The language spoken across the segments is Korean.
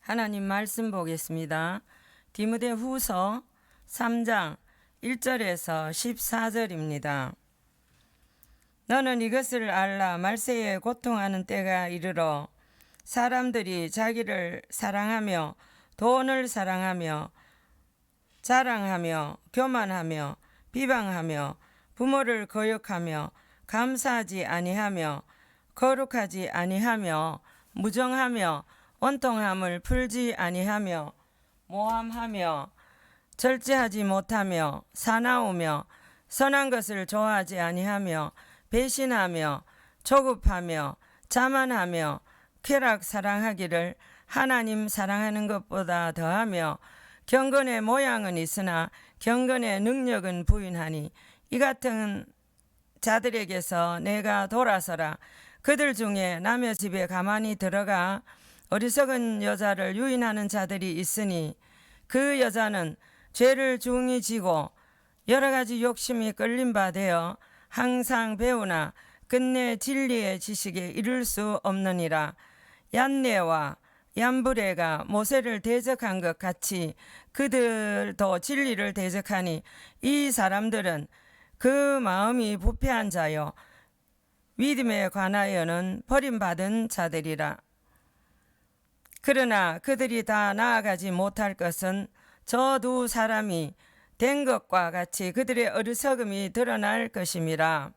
하나님 말씀 보겠습니다. 디모데후서 3장 1절에서 14절입니다. 너는 이것을 알라. 말세에 고통하는 때가 이르러 사람들이 자기를 사랑하며 돈을 사랑하며 자랑하며 교만하며 비방하며 부모를 거역하며 감사하지 아니하며 거룩하지 아니하며 무정하며 원통함을 풀지 아니하며 모함하며 절제하지 못하며 사나우며 선한 것을 좋아하지 아니하며 배신하며 조급하며 자만하며 쾌락 사랑하기를 하나님 사랑하는 것보다 더하며 경건의 모양은 있으나 경건의 능력은 부인하니 이 같은 자들에게서 내가 돌아서라. 그들 중에 남의 집에 가만히 들어가 어리석은 여자를 유인하는 자들이 있으니 그 여자는 죄를 중히 지고 여러 가지 욕심이 끌린 바 되어 항상 배우나 끝내 진리의 지식에 이를 수 없느니라. 얀네와 얀브레가 모세를 대적한 것 같이 그들도 진리를 대적하니 이 사람들은 그 마음이 부패한 자요 믿음에 관하여는 버림받은 자들이라. 그러나 그들이 다 나아가지 못할 것은 저 두 사람이 된 것과 같이 그들의 어리석음이 드러날 것임이라.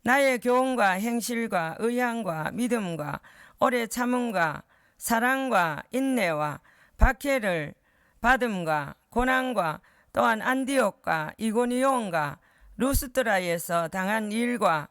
나의 교훈과 행실과 의향과 믿음과 오래 참음과 사랑과 인내와 박해를 받음과 고난과 또한 안디옥과 이고니온과 루스드라에서 당한 일과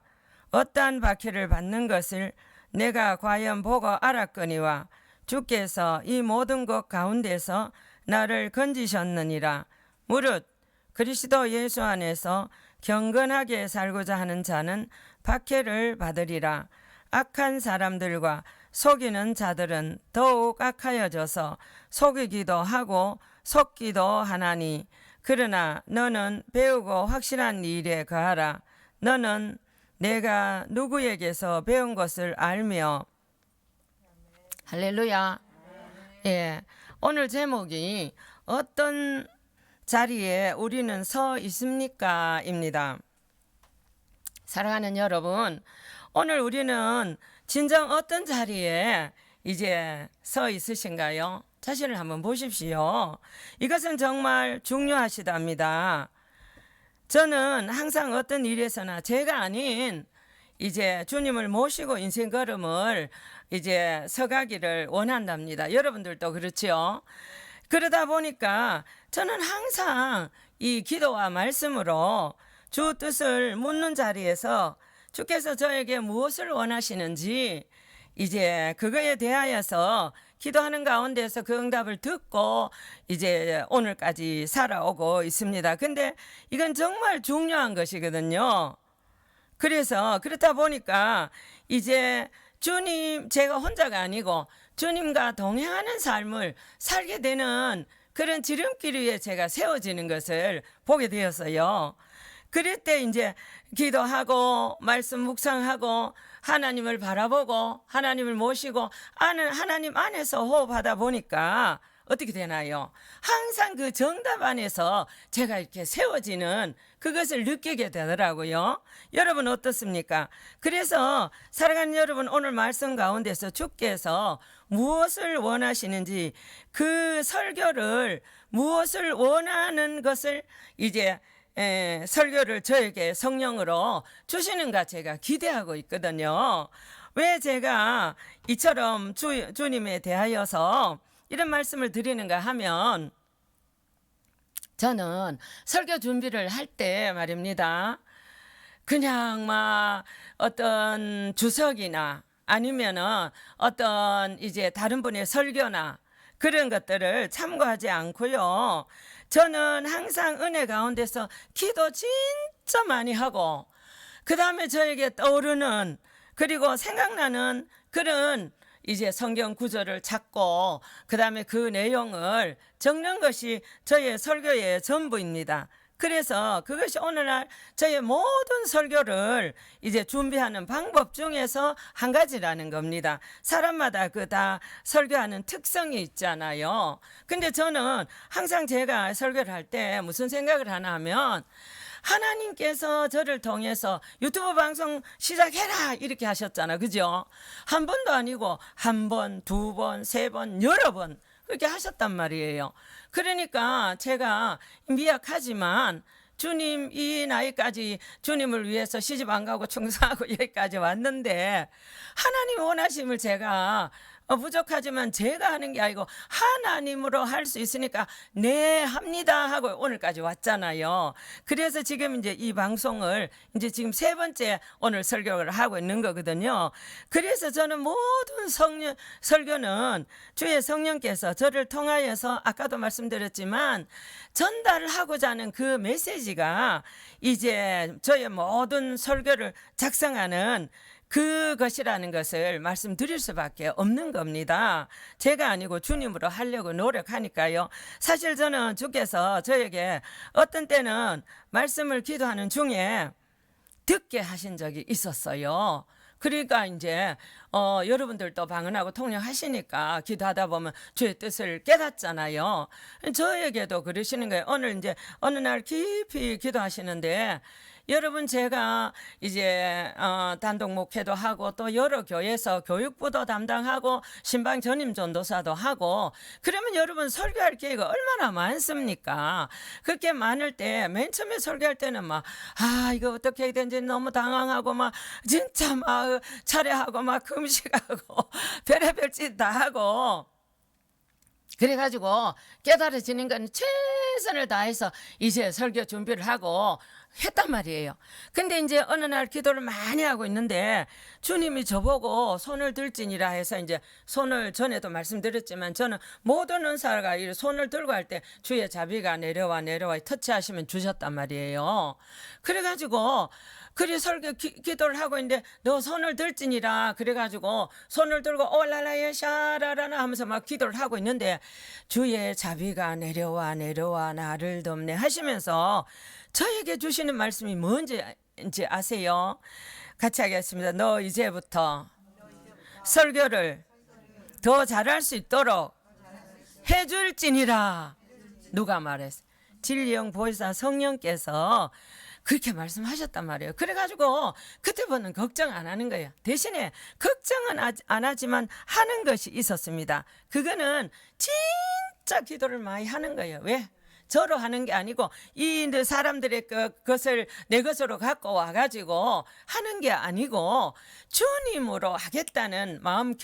어떠한 박해를 받는 것을 내가 과연 보고 알았거니와 주께서 이 모든 것 가운데서 나를 건지셨느니라. 무릇 그리스도 예수 안에서 경건하게 살고자 하는 자는 박해를 받으리라. 악한 사람들과 속이는 자들은 더욱 악하여져서 속이기도 하고 속기도 하나니 그러나 너는 배우고 확실한 일에 거하라. 너는 내가 누구에게서 배운 것을 알며 할렐루야. 예, 오늘 제목이 어떤 자리에 우리는 서 있습니까? 입니다. 사랑하는 여러분, 오늘 우리는 진정 어떤 자리에 이제 서 있으신가요? 자신을 한번 보십시오. 이것은 정말 중요하시답니다. 저는 항상 어떤 일에서나 제가 아닌 이제 주님을 모시고 인생 걸음을 이제 서가기를 원한답니다. 여러분들도 그렇지요? 그러다 보니까 저는 항상 이 기도와 말씀으로 주 뜻을 묻는 자리에서 주께서 저에게 무엇을 원하시는지 이제 그거에 대하여서 기도하는 가운데서 그 응답을 듣고 이제 오늘까지 살아오고 있습니다. 근데 이건 정말 중요한 것이거든요. 그래서 그렇다 보니까 이제 주님, 제가 혼자가 아니고 주님과 동행하는 삶을 살게 되는 그런 지름길 위에 제가 세워지는 것을 보게 되었어요. 그럴 때 이제 기도하고 말씀 묵상하고 하나님을 바라보고 하나님을 모시고 하나님 안에서 호흡하다 보니까 어떻게 되나요? 항상 그 정답 안에서 제가 이렇게 세워지는 그것을 느끼게 되더라고요. 여러분 어떻습니까? 그래서 사랑하는 여러분, 오늘 말씀 가운데서 주께서 무엇을 원하시는지 그 설교를 무엇을 원하는 것을 이제 설교를 저에게 성령으로 주시는가 제가 기대하고 있거든요. 왜 제가 이처럼 주님에 대하여서 이런 말씀을 드리는가 하면 저는 설교 준비를 할 때 말입니다. 그냥 막 어떤 주석이나 아니면은 어떤 이제 다른 분의 설교나 그런 것들을 참고하지 않고요. 저는 항상 은혜 가운데서 기도 진짜 많이 하고 그 다음에 저에게 떠오르는 그리고 생각나는 그런 이제 성경 구절을 찾고 그 다음에 그 내용을 적는 것이 저의 설교의 전부입니다. 그래서 그것이 오늘날 저의 모든 설교를 이제 준비하는 방법 중에서 한 가지라는 겁니다. 사람마다 그 다 설교하는 특성이 있잖아요. 근데 저는 항상 제가 설교를 할 때 무슨 생각을 하나 하면, 하나님께서 저를 통해서 유튜브 방송 시작해라 이렇게 하셨잖아, 그죠? 한 번도 아니고 한 번, 두 번, 세 번, 여러 번 그렇게 하셨단 말이에요. 그러니까 제가 미약하지만 주님 이 나이까지 주님을 위해서 시집 안 가고 충성하고 여기까지 왔는데, 하나님 원하심을 제가 부족하지만 제가 하는 게 아니고 하나님으로 할 수 있으니까 네 합니다 하고 오늘까지 왔잖아요. 그래서 지금 이제 이 방송을 이제 지금 세 번째 오늘 설교를 하고 있는 거거든요. 그래서 저는 모든 설교는 주의 성령께서 저를 통하여서 아까도 말씀드렸지만 전달하고자 하는 그 메시지가 이제 저의 모든 설교를 작성하는 그것이라는 것을 말씀드릴 수밖에 없는 겁니다. 제가 아니고 주님으로 하려고 노력하니까요. 사실 저는 주께서 저에게 어떤 때는 말씀을 기도하는 중에 듣게 하신 적이 있었어요. 그러니까 이제 여러분들도 방언하고 통역하시니까 기도하다 보면 주의 뜻을 깨닫잖아요. 저에게도 그러시는 거예요. 어느 날 깊이 기도하시는데, 여러분 제가 이제 단독 목회도 하고 또 여러 교회에서 교육부도 담당하고 신방 전임 전도사도 하고, 그러면 여러분 설교할 기회가 얼마나 많습니까? 그렇게 많을 때 맨 처음에 설교할 때는 막 이거 어떻게 해야 되는지 너무 당황하고 막 진짜 막 차례하고 막 금식하고 별의별 짓 다 하고, 그래가지고 깨달아지는 건 최선을 다해서 이제 설교 준비를 하고 했단 말이에요. 근데 이제 어느 날 기도를 많이 하고 있는데 주님이 저보고 손을 들지니라 해서, 이제 손을 전에도 말씀드렸지만 저는 모든 은사가 이 손을 들고 할 때 주의 자비가 내려와 터치하시면 주셨단 말이에요. 그래가지고 그래 설교 기도를 하고 있는데 너 손을 들지니라 그래가지고 손을 들고 올라라야 샤라라나 하면서 막 기도를 하고 있는데, 주의 자비가 내려와 나를 돕네 하시면서 저에게 주시는 말씀이 뭔지 아세요? 같이 하겠습니다. 너 이제부터 설교를 더 잘할 수 있도록 해줄지니라. 누가 말했어요? 진리영 보혜사 성령께서 그렇게 말씀하셨단 말이에요. 그래가지고 그때부터는 걱정 안 하는 거예요. 대신에 걱정은 안 하지만 하는 것이 있었습니다. 그거는 진짜 기도를 많이 하는 거예요. 왜? 저로 하는 게 아니고 이 사람들의 그것을 내 것으로 갖고 와가지고 하는 게 아니고 주님으로 하겠다는 마음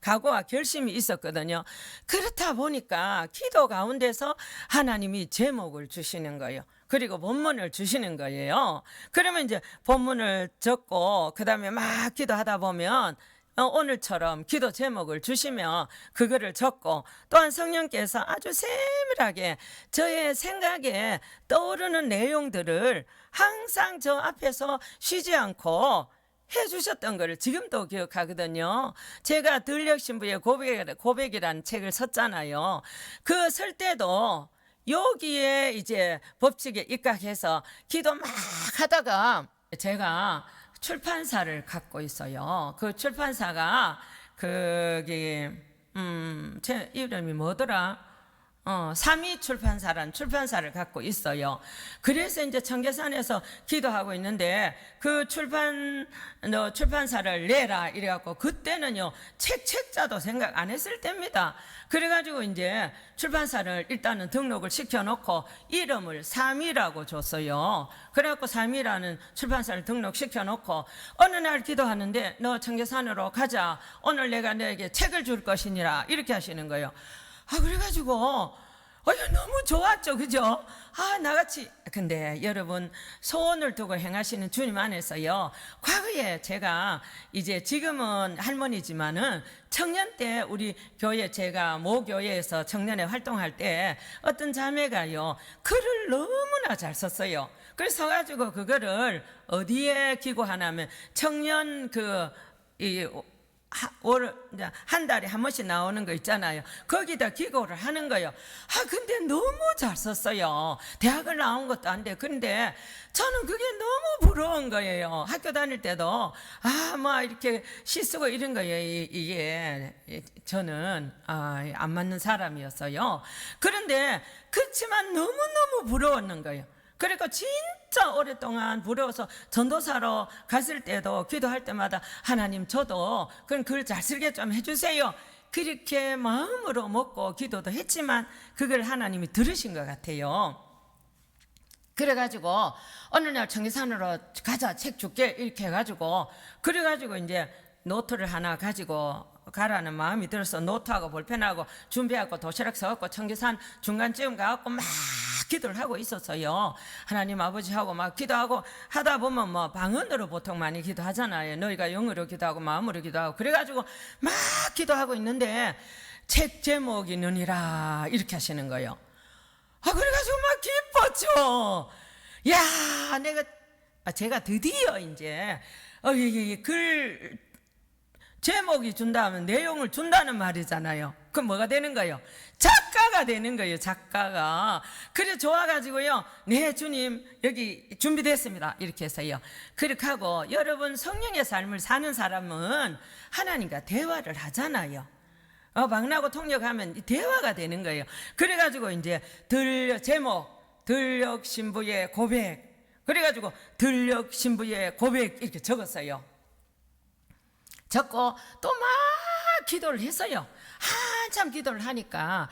각오와 결심이 있었거든요. 그렇다 보니까 기도 가운데서 하나님이 제목을 주시는 거예요. 그리고 본문을 주시는 거예요. 그러면 이제 본문을 적고 그 다음에 막 기도하다 보면 오늘처럼 기도 제목을 주시며 그거를 적고, 또한 성령께서 아주 세밀하게 저의 생각에 떠오르는 내용들을 항상 저 앞에서 쉬지 않고 해주셨던 것을 지금도 기억하거든요. 제가 들녘 신부의 고백이라는 책을 썼잖아요. 그 쓸 때도 여기에 이제 법칙에 입각해서 기도 막 하다가 제가 출판사를 갖고 있어요. 그 출판사가 제 이름이 뭐더라? 삼위 출판사란 출판사를 갖고 있어요. 그래서 이제 청계산에서 기도하고 있는데 그 출판사를 내라 이래갖고, 그때는요 책자도 생각 안 했을 때입니다. 그래가지고 이제 출판사를 일단은 등록을 시켜놓고 이름을 삼위라고 줬어요. 그래갖고 삼위라는 출판사를 등록시켜놓고 어느 날 기도하는데 너 청계산으로 가자. 오늘 내가 너에게 책을 줄 것이니라 이렇게 하시는 거예요. 그래가지고 너무 좋았죠, 그죠? 나같이. 근데 여러분, 소원을 두고 행하시는 주님 안에서요, 과거에 제가 이제 지금은 할머니지만은 청년 때 우리 교회, 제가 모 교회에서 청년회 활동할 때 어떤 자매가요 글을 너무나 잘 썼어요. 그래서 서가지고 그거를 어디에 기고하냐면 청년 이제 한 달에 한 번씩 나오는 거 있잖아요. 거기다 기고를 하는 거예요. 근데 너무 잘 썼어요. 대학을 나온 것도 안 돼. 근데 저는 그게 너무 부러운 거예요. 학교 다닐 때도 뭐 이렇게 시 쓰고 이런 거예요. 이게 저는 안 맞는 사람이었어요. 그런데 그렇지만 너무너무 부러웠는 거예요. 그러니까 진짜 오랫동안 부러워서 전도사로 갔을 때도 기도할 때마다 하나님 저도 그럼 글 잘 쓰게 좀 해주세요. 그렇게 마음으로 먹고 기도도 했지만 그걸 하나님이 들으신 것 같아요. 그래가지고 어느 날 청계산으로 가자, 책 줄게 이렇게 해가지고 그래가지고 이제 노트를 하나 가지고 가라는 마음이 들어서 노트하고 볼펜하고 준비하고 도시락 써갖고 청계산 중간쯤 가갖고 막 기도를 하고 있었어요. 하나님 아버지하고 막 기도하고 하다 보면 뭐 방언으로 보통 많이 기도하잖아요. 너희가 영으로 기도하고 마음으로 기도하고 그래가지고 막 기도하고 있는데 책 제목이 느니라 이렇게 하시는 거예요. 그래가지고 막 기뻤죠. 야, 제가 드디어 이제 글 제목이 준다면 내용을 준다는 말이잖아요. 그럼 뭐가 되는 거예요? 작가가 되는 거예요. 작가가. 그래 좋아가지고요. 네 주님 여기 준비됐습니다. 이렇게 해서요. 그렇게 하고 여러분 성령의 삶을 사는 사람은 하나님과 대화를 하잖아요. 만나고 통역하면 대화가 되는 거예요. 그래가지고 이제 제목 들녘 신부의 고백. 그래가지고 들녘 신부의 고백 이렇게 적었어요. 적고 또 막 기도를 했어요. 한참 기도를 하니까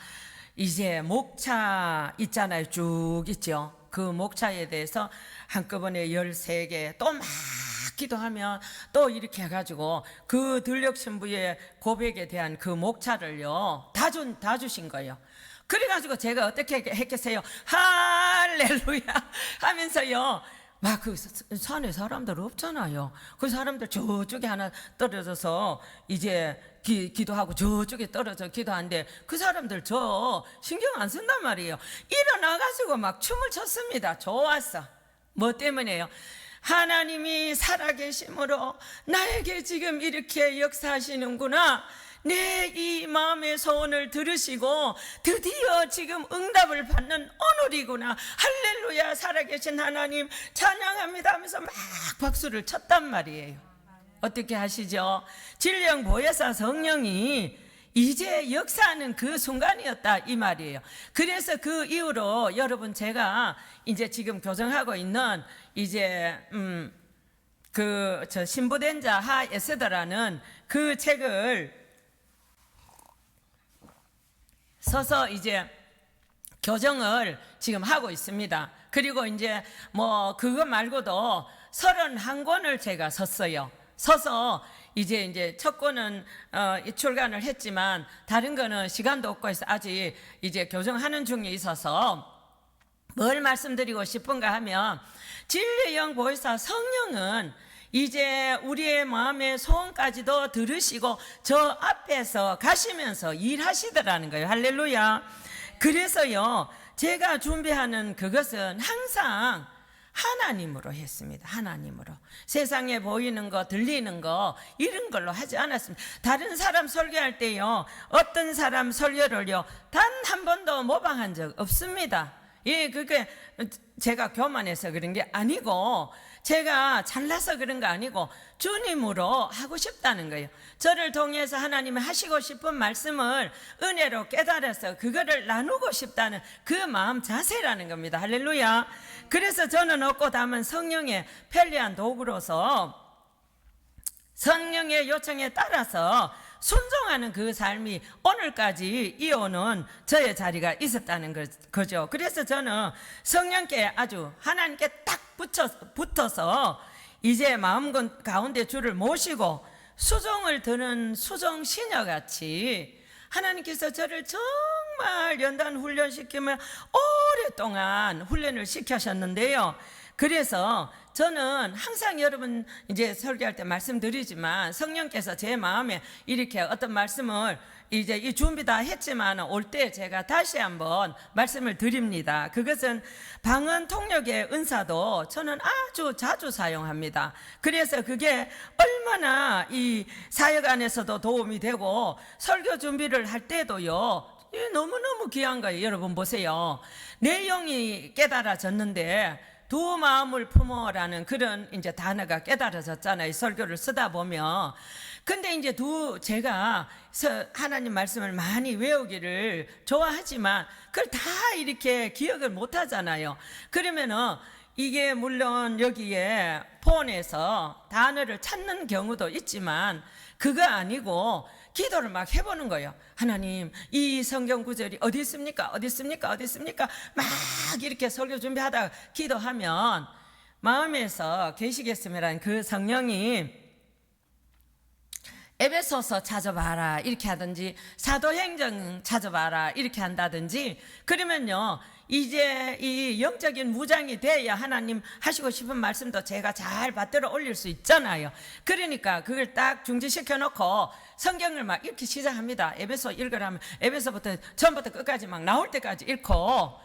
이제 목차 있잖아요. 쭉 있죠. 그 목차에 대해서 한꺼번에 13개 또 막 기도하면 또 이렇게 해가지고 그 들녘 신부의 고백에 대한 그 목차를요 다 주신 거예요. 그래가지고 제가 어떻게 했겠어요? 할렐루야 하면서요 막 그 산에 사람들 없잖아요. 그 사람들 저쪽에 하나 떨어져서 이제 기도하고 저쪽에 떨어져 기도하는데 그 사람들 저 신경 안 쓴단 말이에요. 일어나가지고 막 춤을 췄습니다. 좋았어. 뭐 때문에요? 하나님이 살아계심으로 나에게 지금 이렇게 역사하시는구나. 내 이 마음의 소원을 들으시고 드디어 지금 응답을 받는 오늘이구나. 할렐루야 살아계신 하나님 찬양합니다 하면서 막 박수를 쳤단 말이에요. 어떻게 하시죠? 진령 보혜사 성령이 이제 역사하는 그 순간이었다 이 말이에요. 그래서 그 이후로 여러분 제가 이제 지금 교정하고 있는 이제 신부된 자 하 에스더라는 그 책을 서서 이제 교정을 지금 하고 있습니다. 그리고 이제 뭐 그거 말고도 31권을 제가 섰어요. 서서 이제 첫 권은 출간을 했지만 다른 거는 시간도 없고 해서 아직 이제 교정하는 중에 있어서 뭘 말씀드리고 싶은가 하면 진리의 영 보혜사 성령은 이제 우리의 마음의 소원까지도 들으시고 저 앞에서 가시면서 일하시더라는 거예요. 할렐루야. 그래서요 제가 준비하는 그것은 항상 하나님으로 했습니다. 하나님으로. 세상에 보이는 거 들리는 거 이런 걸로 하지 않았습니다. 다른 사람 설교할 때요 어떤 사람 설교를요 단 한 번도 모방한 적 없습니다. 그게 제가 교만해서 그런 게 아니고 제가 잘나서 그런 거 아니고 주님으로 하고 싶다는 거예요. 저를 통해서 하나님이 하시고 싶은 말씀을 은혜로 깨달아서 그거를 나누고 싶다는 그 마음 자세라는 겁니다. 할렐루야. 그래서 저는 얻고 담은 성령의 편리한 도구로서 성령의 요청에 따라서 순종하는 그 삶이 오늘까지 이어오는 저의 자리가 있었다는 거죠. 그래서 저는 성령께 아주 하나님께 딱 붙어서 이제 마음 가운데 주를 모시고 수종을 드는 수종 시녀같이 하나님께서 저를 정말 연단 훈련시키며 오랫동안 훈련을 시키셨는데요. 그래서 저는 항상 여러분 이제 설교할 때 말씀드리지만 성령께서 제 마음에 이렇게 어떤 말씀을 이제 이 준비 다 했지만 올 때 제가 다시 한번 말씀을 드립니다. 그것은 방언 통역의 은사도 저는 아주 자주 사용합니다. 그래서 그게 얼마나 이 사역 안에서도 도움이 되고 설교 준비를 할 때도요, 너무너무 귀한 거예요. 여러분 보세요. 내용이 깨달아졌는데 두 마음을 품어라는 그런 이제 단어가 깨달아졌잖아요. 설교를 쓰다 보면. 근데 이제 제가 하나님 말씀을 많이 외우기를 좋아하지만 그걸 다 이렇게 기억을 못 하잖아요. 그러면은 이게 물론 여기에 폰에서 단어를 찾는 경우도 있지만 그거 아니고 기도를 막 해보는 거예요. 하나님, 이 성경 구절이 어디 있습니까? 어디 있습니까? 어디 있습니까? 막 이렇게 설교 준비하다가 기도하면 마음에서 계시겠음이라는 그 성령이 에베소서 찾아봐라 이렇게 하든지 사도행전 찾아봐라 이렇게 한다든지, 그러면요 이제 이 영적인 무장이 돼야 하나님 하시고 싶은 말씀도 제가 잘 받들어 올릴 수 있잖아요. 그러니까 그걸 딱 중지시켜 놓고 성경을 막 읽기 시작합니다. 에베소 읽으라면 에베소부터 처음부터 끝까지 막 나올 때까지 읽고,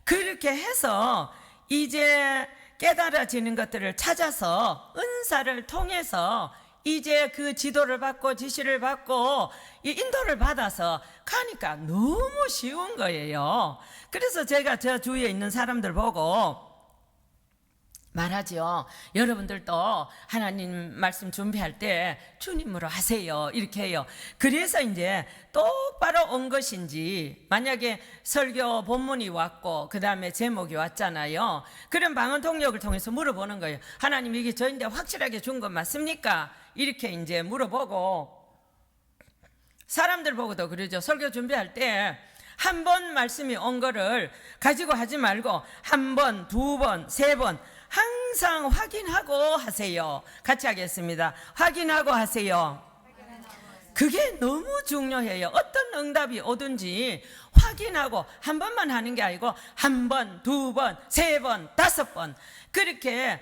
그렇게 해서 이제 깨달아지는 것들을 찾아서 은사를 통해서 이제 그 지도를 받고 지시를 받고 이 인도를 받아서 가니까 너무 쉬운 거예요. 그래서 제가 저 주위에 있는 사람들 보고 말하죠. 여러분들도 하나님 말씀 준비할 때 주님으로 하세요 이렇게 해요. 그래서 이제 똑바로 온 것인지, 만약에 설교 본문이 왔고 그 다음에 제목이 왔잖아요. 그럼 방언 통역을 통해서 물어보는 거예요. 하나님, 이게 저인데 확실하게 준 건 맞습니까? 이렇게 이제 물어보고, 사람들 보고도 그러죠. 설교 준비할 때 한 번 말씀이 온 거를 가지고 하지 말고 한 번, 두 번, 세 번 항상 확인하고 하세요. 같이 하겠습니다. 확인하고 하세요. 그게 너무 중요해요. 어떤 응답이 오든지 확인하고, 한 번만 하는 게 아니고 한 번, 두 번, 세 번, 다섯 번, 그렇게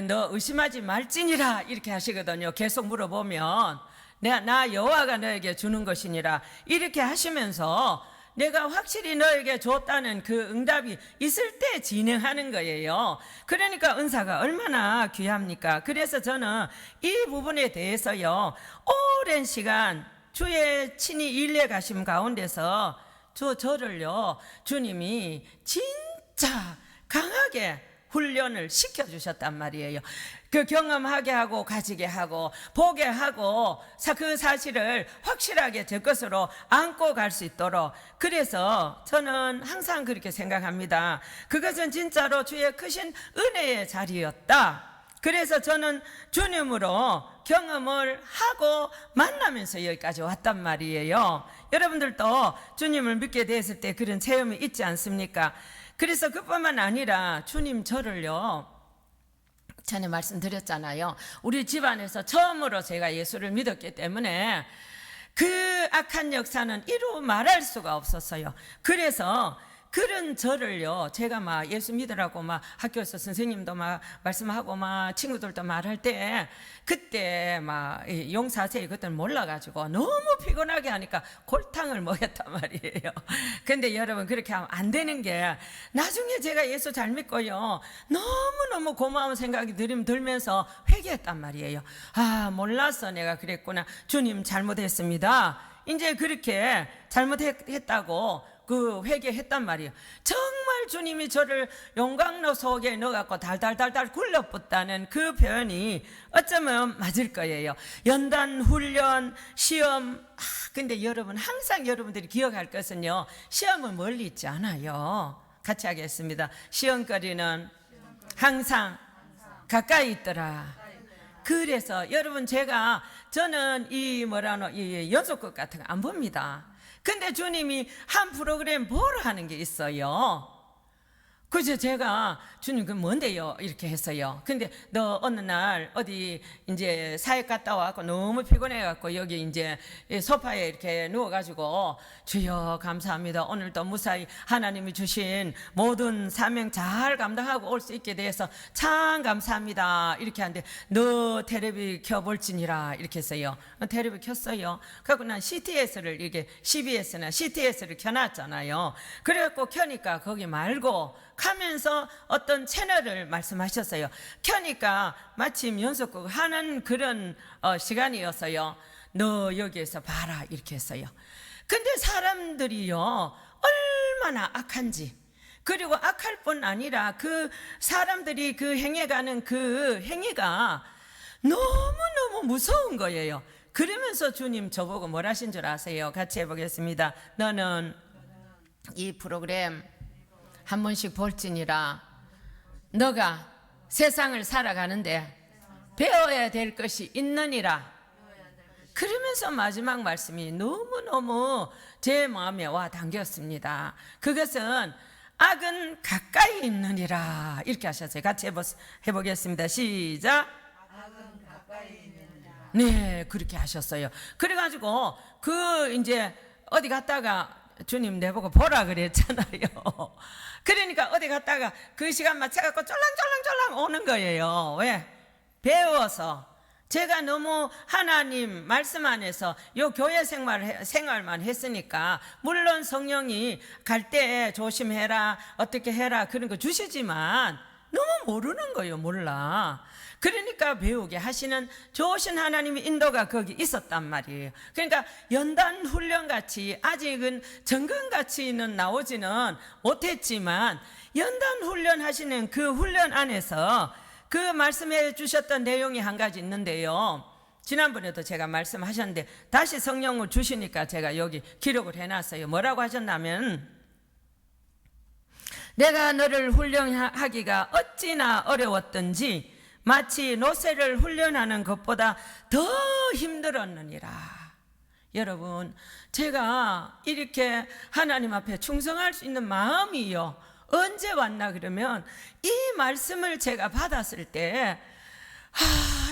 너 의심하지 말지니라 이렇게 하시거든요. 계속 물어보면 나 여호와가 너에게 주는 것이니라 이렇게 하시면서 내가 확실히 너에게 줬다는 그 응답이 있을 때 진행하는 거예요. 그러니까 은사가 얼마나 귀합니까? 그래서 저는 이 부분에 대해서요, 오랜 시간 주의 친히 일해 가심 가운데서 저를요 주님이 진짜 강하게 훈련을 시켜주셨단 말이에요. 그 경험하게 하고 가지게 하고 보게 하고 그 사실을 확실하게 제 것으로 안고 갈 수 있도록. 그래서 저는 항상 그렇게 생각합니다. 그것은 진짜로 주의 크신 은혜의 자리였다. 그래서 저는 주님으로 경험을 하고 만나면서 여기까지 왔단 말이에요. 여러분들도 주님을 믿게 됐을 때 그런 체험이 있지 않습니까? 그래서 그뿐만 아니라 주님 저를요, 전에 말씀드렸잖아요. 우리 집안에서 처음으로 제가 예수를 믿었기 때문에 그 악한 역사는 이루 말할 수가 없었어요. 그래서 그런 저를요, 제가 막 예수 믿으라고 막 학교에서 선생님도 막 말씀하고 막 친구들도 말할 때, 그때 막 용사세요 그때는 몰라가지고 너무 피곤하게 하니까 골탕을 먹였단 말이에요. 근데 여러분, 그렇게 하면 안 되는 게, 나중에 제가 예수 잘 믿고요 너무너무 고마운 생각이 들면서 회개했단 말이에요. 아, 몰라서 내가 그랬구나, 주님 잘못했습니다, 이제 그렇게 잘못했다고 그 회개했단 말이에요. 정말 주님이 저를 용광로 속에 넣어갖고 달달달달 굴러붙다는 그 표현이 어쩌면 맞을 거예요. 연단, 훈련, 시험. 근데 여러분, 항상 여러분들이 기억할 것은요, 시험은 멀리 있지 않아요. 같이 하겠습니다. 시험거리는 항상 가까이 있더라. 그래서 여러분, 저는 이 연속극 같은 거 안 봅니다. 근데 주님이 한 프로그램 보러 하는 게 있어요. 그래서 제가 주님 그 뭔데요? 이렇게 했어요. 근데 너 어느 날 어디 이제 사역 갔다 와갖고 너무 피곤해갖고 여기 이제 소파에 이렇게 누워가지고 주여 감사합니다. 오늘도 무사히 하나님이 주신 모든 사명 잘 감당하고 올 수 있게 돼서 참 감사합니다. 이렇게 하는데 너 텔레비 켜볼지니라 이렇게 했어요. 텔레비 켰어요. 그래갖고 난 CTS를 이게 CBS나 CTS를 켜놨잖아요. 그래갖고 켜니까 거기 말고 하면서 어떤 채널을 말씀하셨어요. 켜니까 마침 연속극 하는 그런 시간이었어요. 너 여기에서 봐라 이렇게 했어요. 근데 사람들이요 얼마나 악한지, 그리고 악할 뿐 아니라 그 사람들이 그 행해가는 그 행위가 너무너무 무서운 거예요. 그러면서 주님 저보고 뭘 하신 줄 아세요? 같이 해보겠습니다. 너는 이 프로그램 한 번씩 볼지니라 너가 세상을 살아가는데 배워야 될 것이 있느니라. 그러면서 마지막 말씀이 너무너무 제 마음에 와 당겼습니다. 그것은 악은 가까이 있느니라 이렇게 하셨어요. 같이 해보겠습니다. 시작. 악은 가까이 있느니라. 네, 그렇게 하셨어요. 그래가지고 그 이제 어디 갔다가 주님 내보고 보라 그랬잖아요. 그러니까 어디 갔다가 그 시간 맞춰갖고 쫄랑쫄랑쫄랑 오는 거예요. 왜? 배워서. 제가 너무 하나님 말씀 안에서 요 교회 생활만 했으니까 물론 성령이 갈 때 조심해라 어떻게 해라 그런 거 주시지만 너무 모르는 거예요. 몰라. 그러니까 배우게 하시는 좋으신 하나님의 인도가 거기 있었단 말이에요. 그러니까 연단 훈련 같이 아직은 점검 같이는 나오지는 못했지만 연단 훈련 하시는 그 훈련 안에서 그 말씀해 주셨던 내용이 한 가지 있는데요. 지난번에도 제가 말씀하셨는데 다시 성령을 주시니까 제가 여기 기록을 해놨어요. 뭐라고 하셨냐면 내가 너를 훈련하기가 어찌나 어려웠던지 마치 노새를 훈련하는 것보다 더 힘들었느니라. 여러분, 제가 이렇게 하나님 앞에 충성할 수 있는 마음이요 언제 왔나 그러면 이 말씀을 제가 받았을 때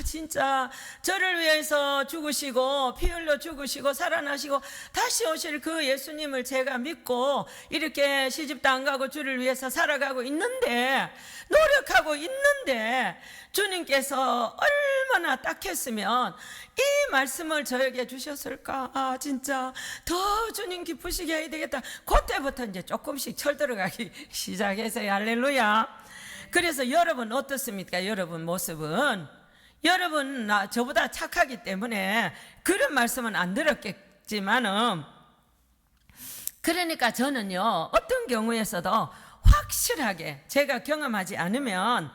진짜 저를 위해서 죽으시고 피 흘려 죽으시고 살아나시고 다시 오실 그 예수님을 제가 믿고 이렇게 시집도 안 가고 주를 위해서 살아가고 있는데 노력하고 있는데 주님께서 얼마나 딱했으면 이 말씀을 저에게 주셨을까. 진짜 더 주님 기쁘시게 해야 되겠다. 그때부터 이제 조금씩 철 들어가기 시작했어요. 할렐루야. 그래서 여러분 어떻습니까? 여러분 모습은 여러분 저보다 착하기 때문에 그런 말씀은 안 들었겠지만은 그러니까 저는요 어떤 경우에서도 확실하게 제가 경험하지 않으면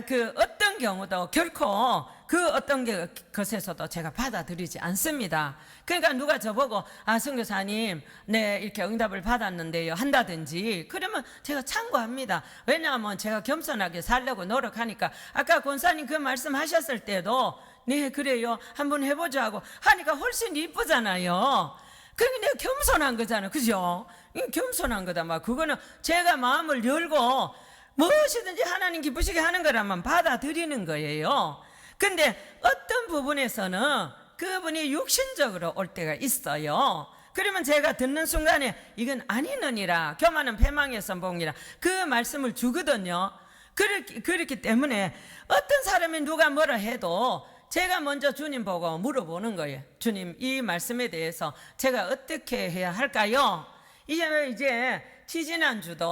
그 어떤 경우도 결코 그 어떤 것에서도 제가 받아들이지 않습니다. 그러니까 누가 저보고 선교사님 네 이렇게 응답을 받았는데요 한다든지 그러면 제가 참고합니다. 왜냐하면 제가 겸손하게 살려고 노력하니까 아까 권사님 그 말씀하셨을 때도 네 그래요 한번 해보자 하고 하니까 훨씬 이쁘잖아요. 그게 내가 겸손한 거잖아. 그죠? 겸손한 거다. 막 그거는 제가 마음을 열고 무엇이든지 하나님 기쁘시게 하는 거라면 받아들이는 거예요. 근데 어떤 부분에서는 그분이 육신적으로 올 때가 있어요. 그러면 제가 듣는 순간에 이건 아니느니라 교만은 패망에서 봉이라 그 말씀을 주거든요. 그렇기 때문에 어떤 사람이 누가 뭐라 해도 제가 먼저 주님 보고 물어보는 거예요. 주님 이 말씀에 대해서 제가 어떻게 해야 할까요? 이제 지지난주도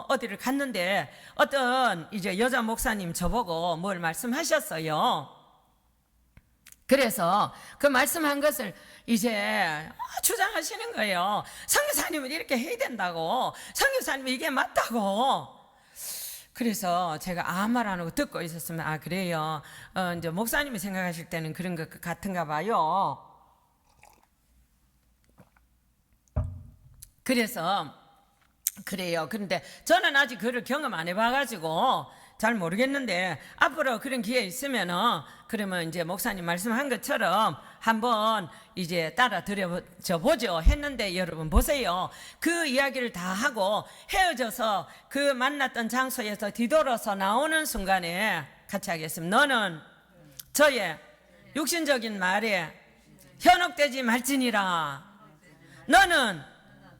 어디를 갔는데 어떤 이제 여자 목사님 저보고 뭘 말씀하셨어요. 그래서 그 말씀한 것을 이제 주장하시는 거예요. 선교사님은 이렇게 해야 된다고, 선교사님은 이게 맞다고. 그래서 제가 아무 말 안 하고 듣고 있었으면 그래요. 이제 목사님이 생각하실 때는 그런 것 같은가 봐요. 그래서 그래요. 그런데 저는 아직 그걸 경험 안 해봐가지고 잘 모르겠는데 앞으로 그런 기회 있으면은 그러면 이제 목사님 말씀한 것처럼 한번 이제 따라 들여져 보죠 했는데 여러분 보세요. 그 이야기를 다 하고 헤어져서 그 만났던 장소에서 뒤돌아서 나오는 순간에 같이 하겠습니다. 너는 저의 육신적인 말에 현혹되지 말지니라. 너는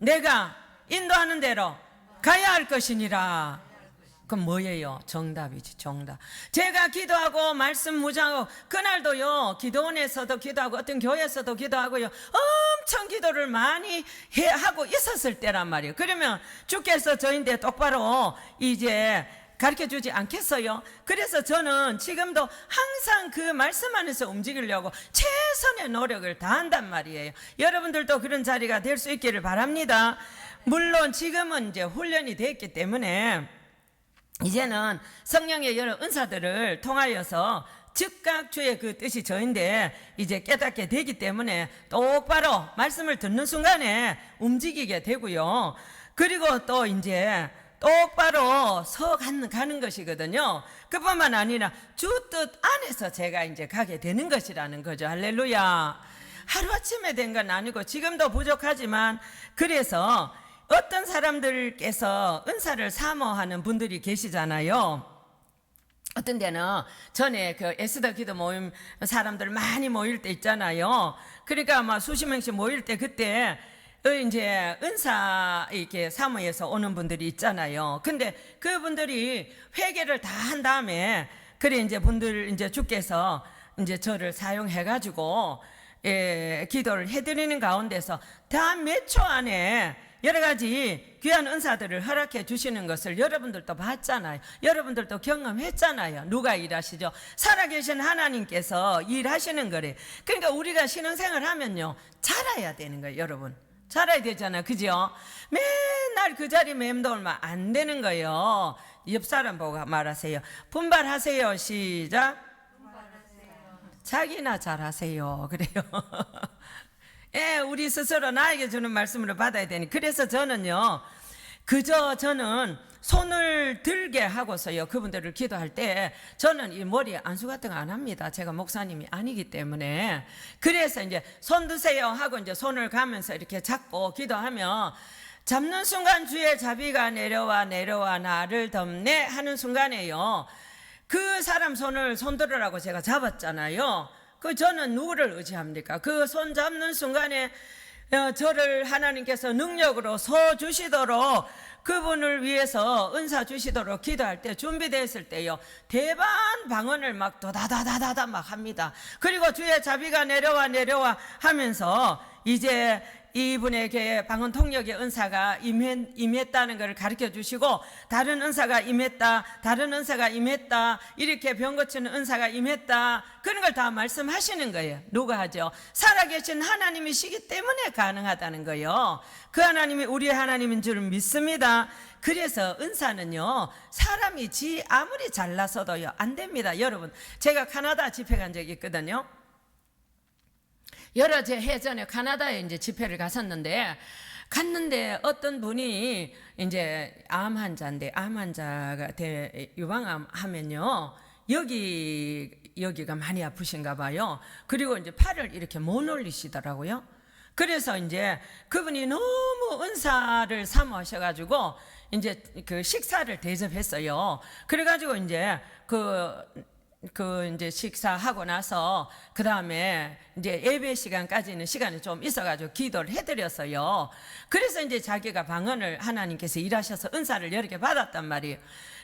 내가 인도하는 대로 가야 할 것이니라. 그럼 뭐예요? 정답이지, 정답. 제가 기도하고 말씀 무장하고 그날도요 기도원에서도 기도하고 어떤 교회에서도 기도하고요 엄청 기도를 많이 하고 있었을 때란 말이에요. 그러면 주께서 저인데 똑바로 이제 가르쳐주지 않겠어요? 그래서 저는 지금도 항상 그 말씀 안에서 움직이려고 최선의 노력을 다한단 말이에요. 여러분들도 그런 자리가 될 수 있기를 바랍니다. 물론 지금은 이제 훈련이 됐기 때문에 이제는 성령의 여러 은사들을 통하여서 즉각 주의 그 뜻이 저인데 이제 깨닫게 되기 때문에 똑바로 말씀을 듣는 순간에 움직이게 되고요. 그리고 또 이제 똑바로 가는 것이거든요. 그뿐만 아니라 주 뜻 안에서 제가 이제 가게 되는 것이라는 거죠. 할렐루야. 하루아침에 된 건 아니고 지금도 부족하지만 그래서 어떤 사람들께서 은사를 사모하는 분들이 계시잖아요. 어떤 데는 전에 그 에스더 기도 모임 사람들 많이 모일 때 있잖아요. 그러니까 아마 수십 명씩 모일 때 그때 이제 은사 이렇게 사모해서 오는 분들이 있잖아요. 근데 그분들이 회개를 다 한 다음에 그래 이제 분들 이제 주께서 이제 저를 사용해 가지고 기도를 해드리는 가운데서 단 몇 초 안에 여러 가지 귀한 은사들을 허락해 주시는 것을 여러분들도 봤잖아요. 여러분들도 경험했잖아요. 누가 일하시죠? 살아계신 하나님께서 일하시는 거래. 그러니까 우리가 신앙생활 하면요 자라야 되는 거예요. 여러분 자라야 되잖아요. 그죠? 맨날 그 자리 맴돌면 안 되는 거예요. 옆 사람 보고 말하세요. 분발하세요. 시작. 분발하세요. 자기나 잘하세요. 그래요. 예, 우리 스스로 나에게 주는 말씀으로 받아야 되니. 그래서 저는요, 저는 손을 들게 하고서요, 그분들을 기도할 때, 저는 이 머리에 안수 같은 거 안 합니다. 제가 목사님이 아니기 때문에. 그래서 이제 손 드세요 하고 이제 손을 가면서 이렇게 잡고 기도하면, 잡는 순간 주의 자비가 내려와 나를 덮네 하는 순간에요, 그 사람 손 들으라고 제가 잡았잖아요. 저는 누구를 의지합니까? 그 손 잡는 순간에 저를 하나님께서 능력으로 서 주시도록 그분을 위해서 은사 주시도록 기도할 때 준비됐을 때요 대반 방언을 막 도다다다다다 막 합니다. 그리고 주의 자비가 내려와 하면서 이제 이분에게 방언 통역의 은사가 임했다는 것을 가르쳐 주시고 다른 은사가 임했다 이렇게 병 고치는 은사가 임했다 그런 걸 다 말씀하시는 거예요. 누가 하죠? 살아계신 하나님이시기 때문에 가능하다는 거예요. 그 하나님이 우리의 하나님인 줄 믿습니다. 그래서 은사는요 사람이 아무리 잘나서도요 안 됩니다. 여러분 제가 카나다 집회 간 적이 있거든요. 여러 해 전에 카나다에 이제 집회를 갔는데 어떤 분이 이제 암 환자가 유방암 하면요 여기가 많이 아프신가 봐요. 그리고 이제 팔을 이렇게 못 올리시더라고요. 그래서 이제 그분이 너무 은사를 사모하셔가지고 이제 그 식사를 대접했어요. 그래가지고 이제 이제 식사하고 나서 그 다음에 이제 예배 시간까지는 시간이 좀 있어가지고 기도를 해드렸어요. 그래서 이제 자기가 방언을 하나님께서 일하셔서 은사를 여러 개 받았단 말이에요.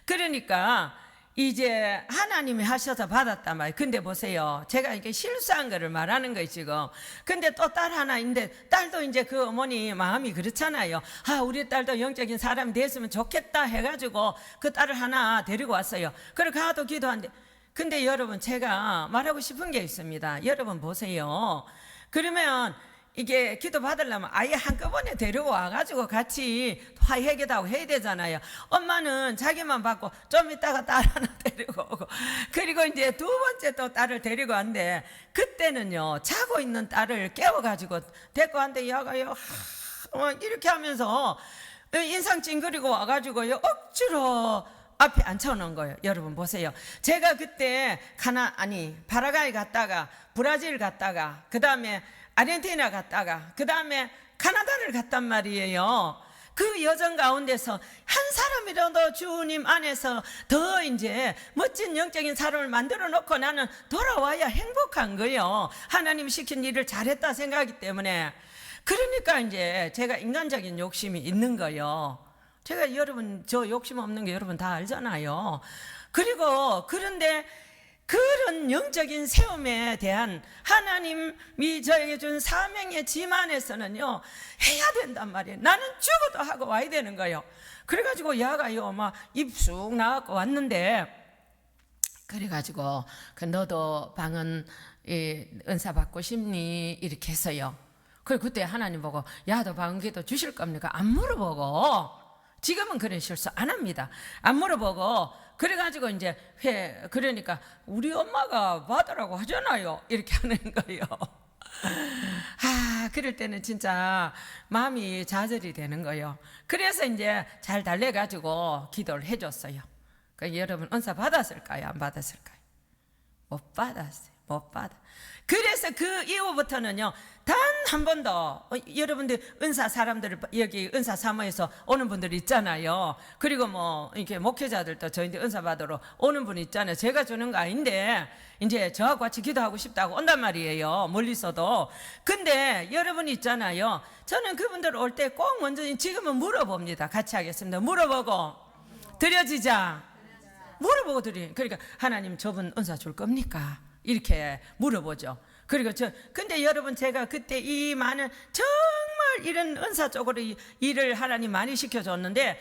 그러니까 이제 하나님이 하셔서 받았단 말이에요. 근데 보세요. 제가 이렇게 실수한 거를 말하는 거예요, 지금. 근데 또 딸 하나 있는데, 딸도 이제 그 어머니 마음이 그렇잖아요. 우리 딸도 영적인 사람이 됐으면 좋겠다 해가지고 그 딸을 하나 데리고 왔어요. 그리고 가도 기도하는데, 근데 여러분 제가 말하고 싶은 게 있습니다. 여러분 보세요. 그러면 이게 기도 받으려면 아예 한꺼번에 데리고 와가지고 같이 화해기도 하고 해야 되잖아요. 엄마는 자기만 받고 좀 이따가 딸 하나 데리고 오고 그리고 이제 두 번째 또 딸을 데리고 왔는데 그때는요 자고 있는 딸을 깨워가지고 데리고 왔는데 얘가요 이렇게 하면서 인상 찡그리고 와가지고요 억지로 앞에 앉혀놓은 거예요. 여러분 보세요. 제가 그때 파라과이 갔다가 브라질 갔다가 그 다음에 아르헨티나 갔다가 그 다음에 카나다를 갔단 말이에요. 그 여정 가운데서 한 사람이라도 주님 안에서 더 이제 멋진 영적인 사람을 만들어 놓고 나는 돌아와야 행복한 거예요. 하나님 시킨 일을 잘했다 생각하기 때문에. 그러니까 이제 제가 인간적인 욕심이 있는 거예요. 제가 여러분 저 욕심 없는 게 여러분 다 알잖아요. 그리고 그런데 그런 영적인 세움에 대한 하나님이 저에게 준 사명의 짐 안에서는요 해야 된단 말이에요. 나는 죽어도 하고 와야 되는 거예요. 그래가지고 야가요 막 입 쑥 나갖고 왔는데, 그래가지고 너도 방언 은사 받고 싶니 이렇게 했어요. 그리고 그때 하나님 보고 야도 방언기도 주실 겁니까? 안 물어보고, 지금은 그런 실수 안 합니다. 안 물어보고 그래가지고 이제 그러니까 우리 엄마가 받으라고 하잖아요 이렇게 하는 거예요. 그럴 때는 진짜 마음이 좌절이 되는 거예요. 그래서 이제 잘 달래가지고 기도를 해줬어요. 여러분 은사 받았을까요? 안 받았을까요? 못 받았어요. 못 받아. 그래서 그 이후부터는요 단 한 번도 여러분들 은사 사람들 여기 은사 사모에서 오는 분들 있잖아요. 그리고 뭐 이렇게 목회자들도 저희들 은사 받으러 오는 분 있잖아요. 제가 주는 거 아닌데 이제 저하고 같이 기도하고 싶다고 온단 말이에요. 멀리서도. 근데 여러분 있잖아요. 저는 그분들 올 때 꼭 먼저 지금은 물어봅니다. 같이 하겠습니다. 물어보고 드려지자. 물어보고 그러니까 하나님 저분 은사 줄 겁니까? 이렇게 물어보죠. 그리고 근데 여러분 제가 그때 이 많은 정말 이런 은사 쪽으로 일을 하나님 많이 시켜줬는데,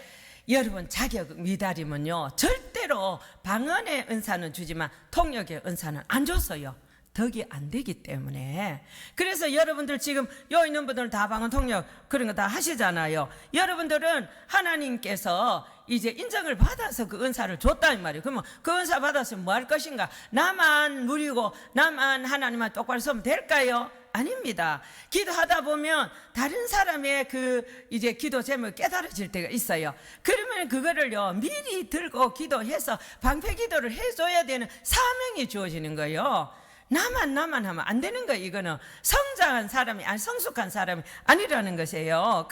여러분 자격 미달이면요 절대로 방언의 은사는 주지만 통역의 은사는 안 줬어요. 덕이 안 되기 때문에. 그래서 여러분들 지금 여기 있는 분들은 다 방언 통역 그런 거 다 하시잖아요. 여러분들은 하나님께서 이제 인정을 받아서 그 은사를 줬다 이 말이에요. 그러면 그 은사 받았으면 뭐 할 것인가? 나만 누리고 나만 하나님만 똑바로 서면 될까요? 아닙니다. 기도하다 보면 다른 사람의 그 이제 기도 제목이 깨달아질 때가 있어요. 그러면 그거를요 미리 들고 기도해서 방패 기도를 해줘야 되는 사명이 주어지는 거예요. 나만 하면 안 되는 거예요. 이거는 성장한 사람이 성숙한 사람이 아니라는 것이에요.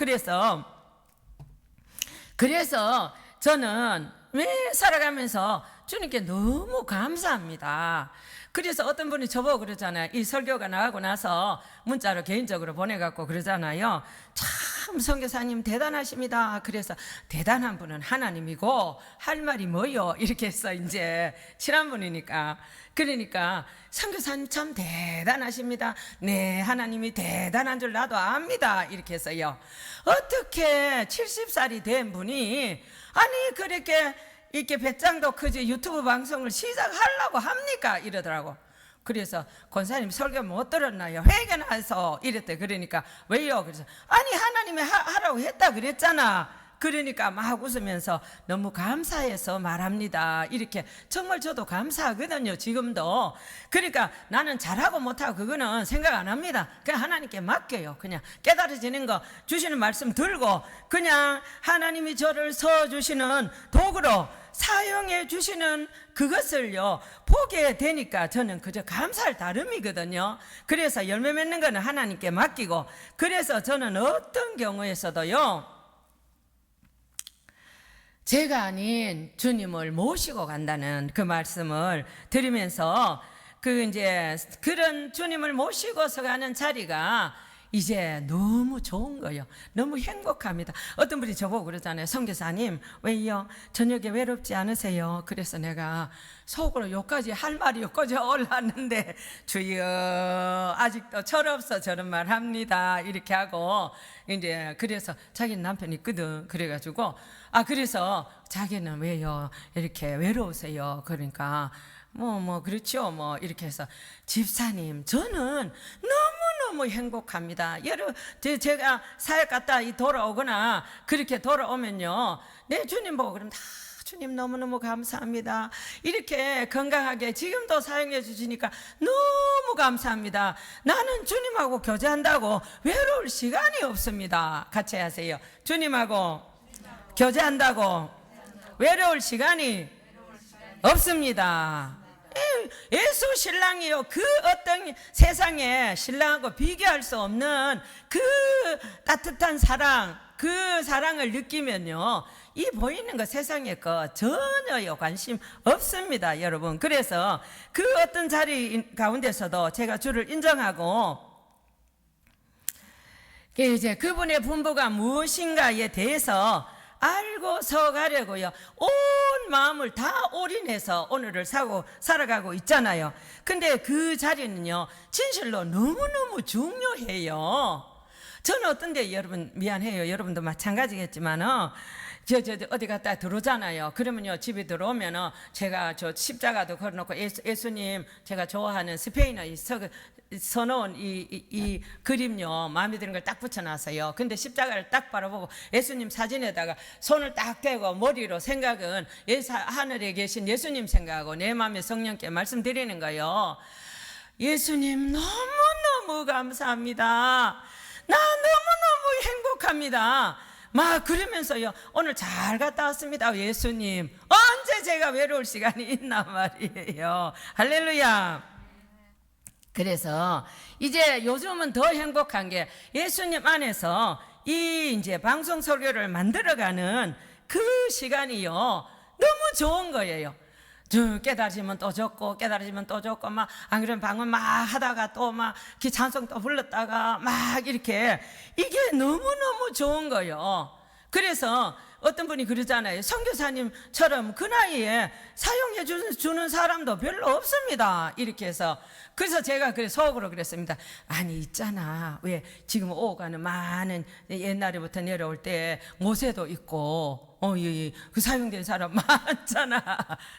그래서 저는 매 살아가면서 주님께 너무 감사합니다. 그래서 어떤 분이 저보고 그러잖아요. 이 설교가 나가고 나서 문자로 개인적으로 보내갖고 그러잖아요. 참 선교사님 대단하십니다. 그래서 대단한 분은 하나님이고 할 말이 뭐요? 이렇게 해서 이제 친한 분이니까. 그러니까 선교사님 참 대단하십니다. 네, 하나님이 대단한 줄 나도 압니다. 이렇게 해서요. 어떻게 70살이 된 분이 아니 그렇게 이렇게 배짱도 크지 유튜브 방송을 시작하려고 합니까? 이러더라고. 그래서 권사님 설교 못 들었나요? 회개나서 이랬대. 그러니까 왜요? 그래서 아니 하나님이 하라고 했다 그랬잖아. 그러니까 막 웃으면서 너무 감사해서 말합니다. 이렇게 정말 저도 감사하거든요. 지금도. 그러니까 나는 잘하고 못하고 그거는 생각 안 합니다. 그냥 하나님께 맡겨요. 그냥 깨달아지는 거 주시는 말씀 들고 그냥 하나님이 저를 서주시는 도구로 사용해 주시는 그것을요 보게 되니까 저는 그저 감사할 따름이거든요. 그래서 열매 맺는 거는 하나님께 맡기고, 그래서 저는 어떤 경우에서도요 제가 아닌 주님을 모시고 간다는 그 말씀을 드리면서 이제 그런 주님을 모시고서 가는 자리가 이제 너무 좋은 거예요. 너무 행복합니다. 어떤 분이 저보고 그러잖아요. 선교사님 왜요? 저녁에 외롭지 않으세요? 그래서 내가 속으로 여기까지 할 말이 여기까지 올랐는데 주여 아직도 철없어 저런 말 합니다. 이렇게 하고 이제 그래서 자기는 남편이 있거든. 그래가지고 그래서 자기는 왜요? 이렇게 외로우세요? 그러니까 그렇죠. 이렇게 해서 집사님 저는 너무너무 행복합니다. 제가 사역 갔다 돌아오거나 그렇게 돌아오면요 내 주님 보고 그럼 다 주님 너무너무 감사합니다. 이렇게 건강하게 지금도 사용해 주시니까 너무 감사합니다. 나는 주님하고 교제한다고 외로울 시간이 없습니다. 같이 하세요. 주님하고 교제한다고 외로울 시간이 없습니다. 예수 신랑이요, 그 어떤 세상에 신랑하고 비교할 수 없는 그 따뜻한 사랑, 그 사랑을 느끼면요, 이 보이는 거 세상에 거 전혀요 관심 없습니다, 여러분. 그래서 그 어떤 자리 가운데서도 제가 주를 인정하고 이제 그분의 분부가 무엇인가에 대해서 알고 서가려고요, 온 마음을 다 올인해서 오늘을 살아가고 있잖아요. 근데 그 자리는요, 진실로 너무너무 중요해요. 저는 어떤데, 여러분 미안해요, 여러분도 마찬가지겠지만 저 어디 갔다 들어오잖아요. 그러면요, 집에 들어오면은 제가 저 십자가도 걸어놓고 예수님 제가 좋아하는 스페인어 써놓은 이 그림요, 마음에 드는 걸 딱 붙여놨어요. 근데 십자가를 딱 바라보고 예수님 사진에다가 손을 딱 대고 머리로 생각은 하늘에 계신 예수님 생각하고 내 마음에 성령께 말씀드리는 거예요. 예수님 너무너무 감사합니다. 나 너무너무 행복합니다. 막 그러면서요, 오늘 잘 갔다 왔습니다. 예수님, 언제 제가 외로울 시간이 있나 말이에요. 할렐루야. 그래서 이제 요즘은 더 행복한 게 예수님 안에서 이 이제 방송 설교를 만들어가는 그 시간이요, 너무 좋은 거예요. 깨달으시면 또 좋고, 깨달으시면 또 좋고, 막, 안 그러면 방언 막 하다가 또 막, 찬송 또 불렀다가 막 이렇게, 이게 너무너무 좋은 거예요. 그래서 어떤 분이 그러잖아요. 선교사님처럼 그 나이에 사용해 주는 사람도 별로 없습니다. 이렇게 해서. 그래서 제가 속으로 그랬습니다. 아니, 있잖아. 왜 지금 오가는 많은 옛날부터 내려올 때 모세도 있고, 그 사용된 사람 많잖아.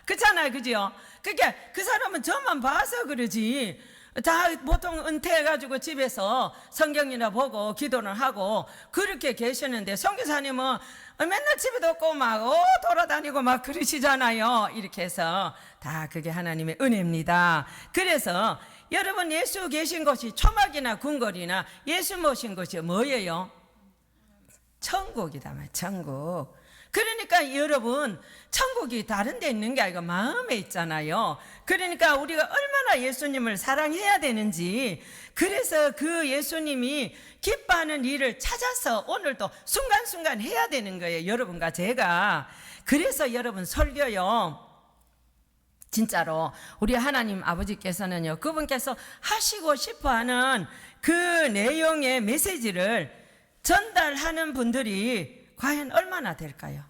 그렇잖아요. 그죠? 그러니까 그 사람은 저만 봐서 그러지. 다 보통 은퇴해가지고 집에서 성경이나 보고 기도를 하고 그렇게 계시는데, 선교사님은 맨날 집에도 없고 막 돌아다니고 막 그러시잖아요. 이렇게 해서 다 그게 하나님의 은혜입니다. 그래서 여러분, 예수 계신 곳이 초막이나 궁궐이나 예수 모신 곳이 뭐예요? 천국이다 말, 천국. 그러니까 여러분, 천국이 다른 데 있는 게 아니고 마음에 있잖아요. 그러니까 우리가 얼마나 예수님을 사랑해야 되는지, 그래서 그 예수님이 기뻐하는 일을 찾아서 오늘도 순간순간 해야 되는 거예요, 여러분과 제가. 그래서 여러분, 설교요, 진짜로 우리 하나님 아버지께서는요, 그분께서 하시고 싶어하는 그 내용의 메시지를 전달하는 분들이 과연 얼마나 될까요?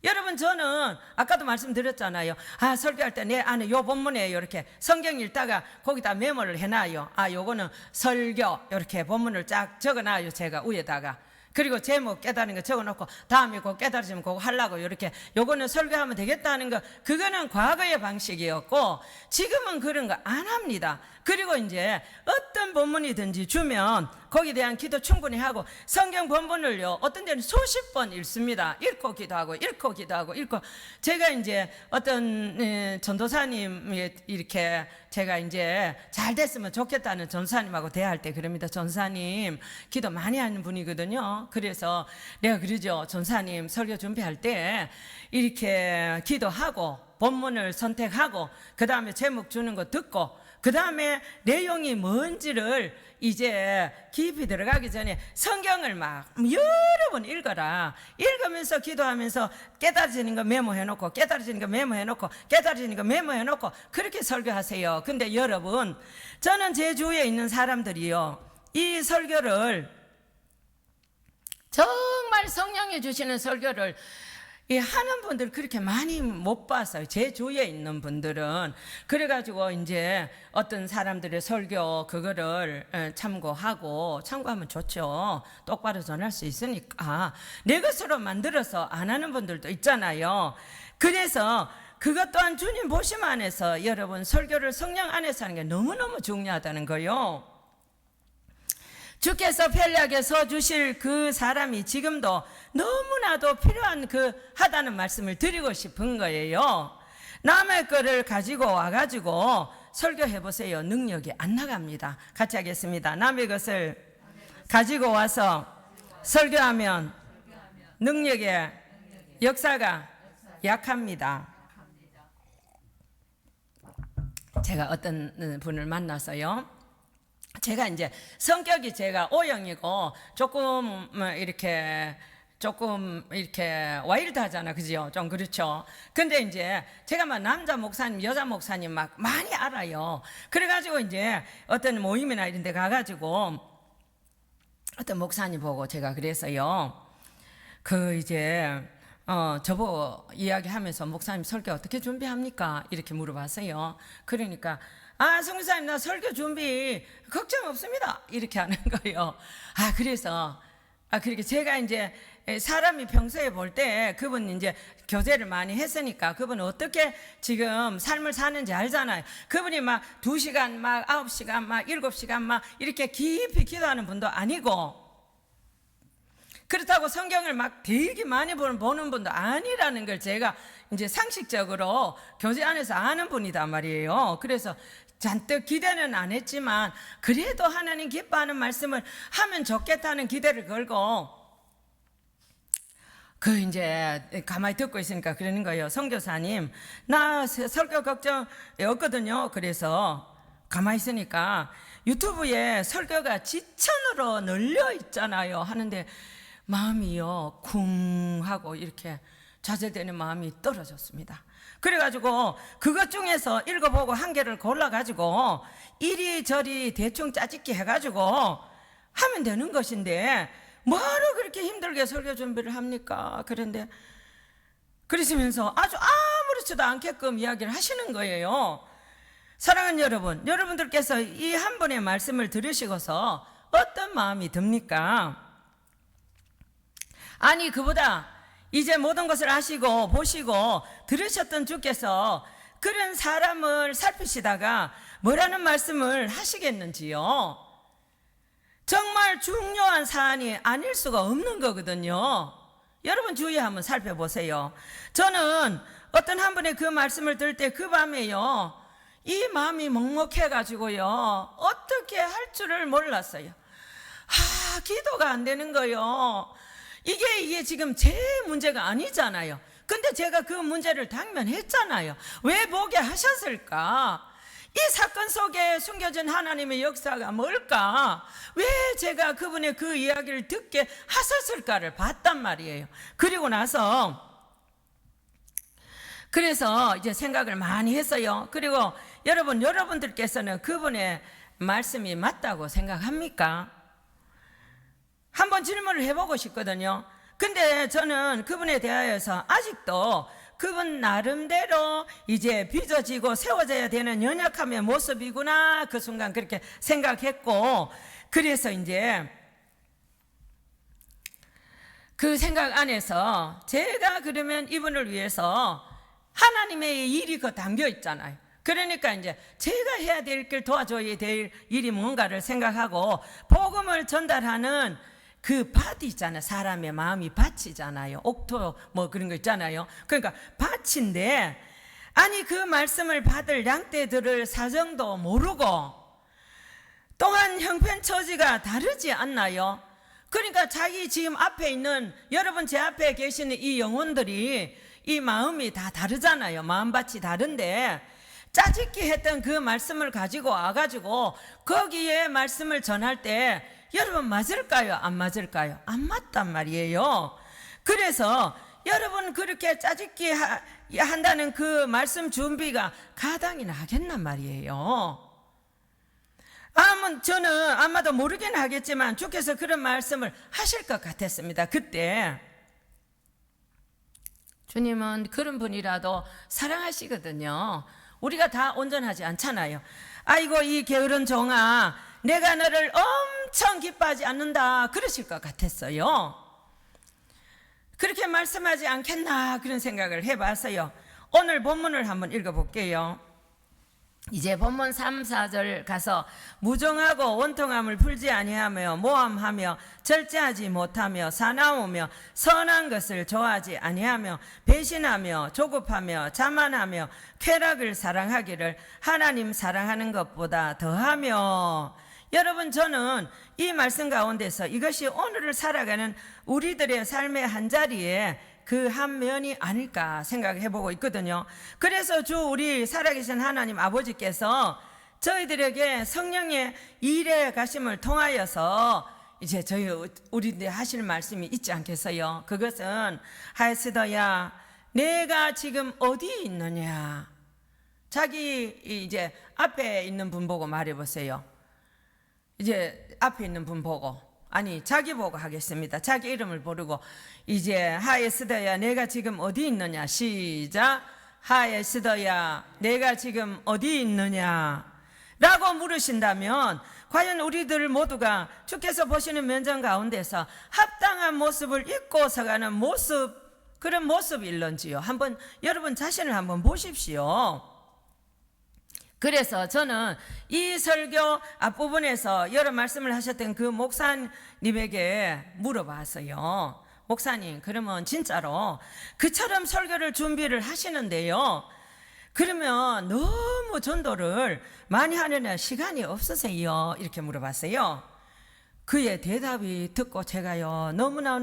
여러분, 저는 아까도 말씀드렸잖아요. 설교할 때 내 안에 요 본문에 이렇게 성경 읽다가 거기다 메모를 해놔요. 요거는 설교, 이렇게 본문을 쫙 적어놔요, 제가 위에다가. 그리고 제목 깨달은 거 적어놓고 다음에 그거 깨달으시면 그거 하려고 이렇게, 요거는 설교하면 되겠다는 거, 그거는 과거의 방식이었고 지금은 그런 거 안 합니다. 그리고 이제 어떤 본문이든지 주면 거기에 대한 기도 충분히 하고, 성경 본문을요, 어떤 데는 수십 번 읽습니다. 읽고 기도하고 읽고 기도하고 읽고. 제가 이제 어떤 전도사님 이렇게 제가 이제 잘 됐으면 좋겠다는 전도사님하고 대화할 때 그럽니다. 전도사님 기도 많이 하는 분이거든요. 그래서 내가 그러죠, 전도사님 설교 준비할 때 이렇게 기도하고 본문을 선택하고 그 다음에 제목 주는 거 듣고 그 다음에 내용이 뭔지를 이제 깊이 들어가기 전에 성경을 막 여러 번 읽어라. 읽으면서 기도하면서 깨달아지는 거 메모해놓고, 깨달아지는 거 메모해놓고, 깨달아지는 거 메모해놓고, 그렇게 설교하세요. 근데 여러분, 저는 제 주위에 있는 사람들이요, 이 설교를 정말 성령이 주시는 설교를 하는 분들 그렇게 많이 못 봤어요. 제 주위에 있는 분들은. 그래가지고 이제 어떤 사람들의 설교 그거를 참고하면 좋죠. 똑바로 전할 수 있으니까. 내 것으로 만들어서 안 하는 분들도 있잖아요. 그래서 그것 또한 주님 보심 안에서 여러분, 설교를 성령 안에서 하는 게 너무너무 중요하다는 거요. 주께서 편리하게 서주실 그 사람이 지금도 너무나도 필요한 하다는 말씀을 드리고 싶은 거예요. 남의 거를 가지고 와가지고 설교해보세요. 능력이 안 나갑니다. 같이 하겠습니다. 남의 것을 가지고 와서 설교하면 능력의 역사가 약합니다. 제가 어떤 분을 만나서요. 제가 이제 성격이 제가 O형이고 조금 이렇게 와일드하잖아, 그죠? 좀 그렇죠. 근데 이제 제가 막 남자 목사님, 여자 목사님 막 많이 알아요. 그래가지고 이제 어떤 모임이나 이런 데 가가지고 어떤 목사님 보고 제가 그래서요. 저보고 이야기하면서 목사님 설교 어떻게 준비합니까? 이렇게 물어봤어요. 그러니까 성교사님 나 설교 준비 걱정 없습니다. 이렇게 하는 거예요. 그래서 그렇게 제가 이제 사람이 평소에 볼 때 그분 이제 교제를 많이 했으니까 그분은 어떻게 지금 삶을 사는지 알잖아요. 그분이 막 2시간 막 9시간 막 7시간 막 이렇게 깊이 기도하는 분도 아니고 그렇다고 성경을 막 되게 많이 보는 분도 아니라는 걸 제가 이제 상식적으로 교제 안에서 아는 분이단 말이에요. 그래서 잔뜩 기대는 안 했지만 그래도 하나님 기뻐하는 말씀을 하면 좋겠다는 기대를 걸고 이제 가만히 듣고 있으니까 그러는 거예요. 선교사님, 나 설교 걱정 없거든요. 그래서 가만히 있으니까 유튜브에 설교가 지천으로 널려 있잖아요. 하는데 마음이요 쿵 하고 이렇게 좌절되는 마음이 떨어졌습니다. 그래가지고 그것 중에서 읽어보고 한 개를 골라가지고 이리저리 대충 짜집기 해가지고 하면 되는 것인데 뭐하러 그렇게 힘들게 설교 준비를 합니까? 그런데 그러시면서 아주 아무렇지도 않게끔 이야기를 하시는 거예요. 사랑하는 여러분, 여러분들께서 이 한 번의 말씀을 들으시고서 어떤 마음이 듭니까? 아니 그보다 이제 모든 것을 아시고 보시고 들으셨던 주께서 그런 사람을 살피시다가 뭐라는 말씀을 하시겠는지요? 정말 중요한 사안이 아닐 수가 없는 거거든요. 여러분 주위에 한번 살펴보세요. 저는 어떤 한 분의 그 말씀을 들을 때 그 밤에요 이 마음이 먹먹해가지고요 어떻게 할 줄을 몰랐어요. 기도가 안 되는 거요. 이게 지금 제 문제가 아니잖아요. 근데 제가 그 문제를 당면했잖아요. 왜 보게 하셨을까? 이 사건 속에 숨겨진 하나님의 역사가 뭘까? 왜 제가 그분의 그 이야기를 듣게 하셨을까를 봤단 말이에요. 그리고 나서 그래서 이제 생각을 많이 했어요. 그리고 여러분들께서는 그분의 말씀이 맞다고 생각합니까? 한번 질문을 해보고 싶거든요. 근데 저는 그분에 대하여서 아직도 그분 나름대로 이제 빚어지고 세워져야 되는 연약함의 모습이구나 그 순간 그렇게 생각했고, 그래서 이제 그 생각 안에서 제가 그러면 이분을 위해서 하나님의 일이 그 담겨 있잖아요. 그러니까 이제 제가 해야 될 길 도와줘야 될 일이 뭔가를 생각하고 복음을 전달하는 그 밭이 있잖아요. 사람의 마음이 밭이잖아요. 옥토 뭐 그런 거 있잖아요. 그러니까 밭인데 아니 그 말씀을 받을 양떼들을 사정도 모르고 또한 형편처지가 다르지 않나요? 그러니까 자기 지금 앞에 있는 여러분 제 앞에 계시는 이 영혼들이 이 마음이 다 다르잖아요. 마음밭이 다른데 짜집기 했던 그 말씀을 가지고 와가지고 거기에 말씀을 전할 때 여러분 맞을까요? 안 맞을까요? 안 맞단 말이에요. 그래서 여러분 그렇게 짜집기 한다는 그 말씀 준비가 가당이나 하겠단 말이에요. 저는 아마도 모르긴 하겠지만 주께서 그런 말씀을 하실 것 같았습니다. 그때 주님은 그런 분이라도 사랑하시거든요. 우리가 다 온전하지 않잖아요. 아이고 이 게으른 종아 내가 너를 엄청 기뻐하지 않는다 그러실 것 같았어요. 그렇게 말씀하지 않겠나 그런 생각을 해봤어요. 오늘 본문을 한번 읽어볼게요. 이제 본문 3, 4절 가서 무정하고 원통함을 풀지 아니하며 모함하며 절제하지 못하며 사나우며 선한 것을 좋아하지 아니하며 배신하며 조급하며 자만하며 쾌락을 사랑하기를 하나님 사랑하는 것보다 더하며. 여러분 저는 이 말씀 가운데서 이것이 오늘을 살아가는 우리들의 삶의 한자리에 그 한 면이 아닐까 생각해 보고 있거든요. 그래서 주 우리 살아계신 하나님 아버지께서 저희들에게 성령의 일에 가심을 통하여서 이제 우리들 하실 말씀이 있지 않겠어요? 그것은 하에스더야 내가 지금 어디 있느냐. 자기 이제 앞에 있는 분 보고 말해 보세요. 이제 앞에 있는 분 보고, 아니 자기 보고 하겠습니다. 자기 이름을 부르고 이제 하에스더야 내가 지금 어디 있느냐. 시작. 하에스더야 내가 지금 어디 있느냐 라고 물으신다면 과연 우리들 모두가 주께서 보시는 면전 가운데서 합당한 모습을 입고 서가는 모습, 그런 모습일런지요. 한번 여러분 자신을 한번 보십시오. 그래서 저는 이 설교 앞부분에서 여러 말씀을 하셨던 그 목사님에게 물어봤어요. 목사님, 그러면 진짜로 그처럼 설교를 준비를 하시는데요, 그러면 너무 전도를 많이 하느냐 시간이 없으세요? 이렇게 물어봤어요. 그의 대답이 듣고 제가요 너무나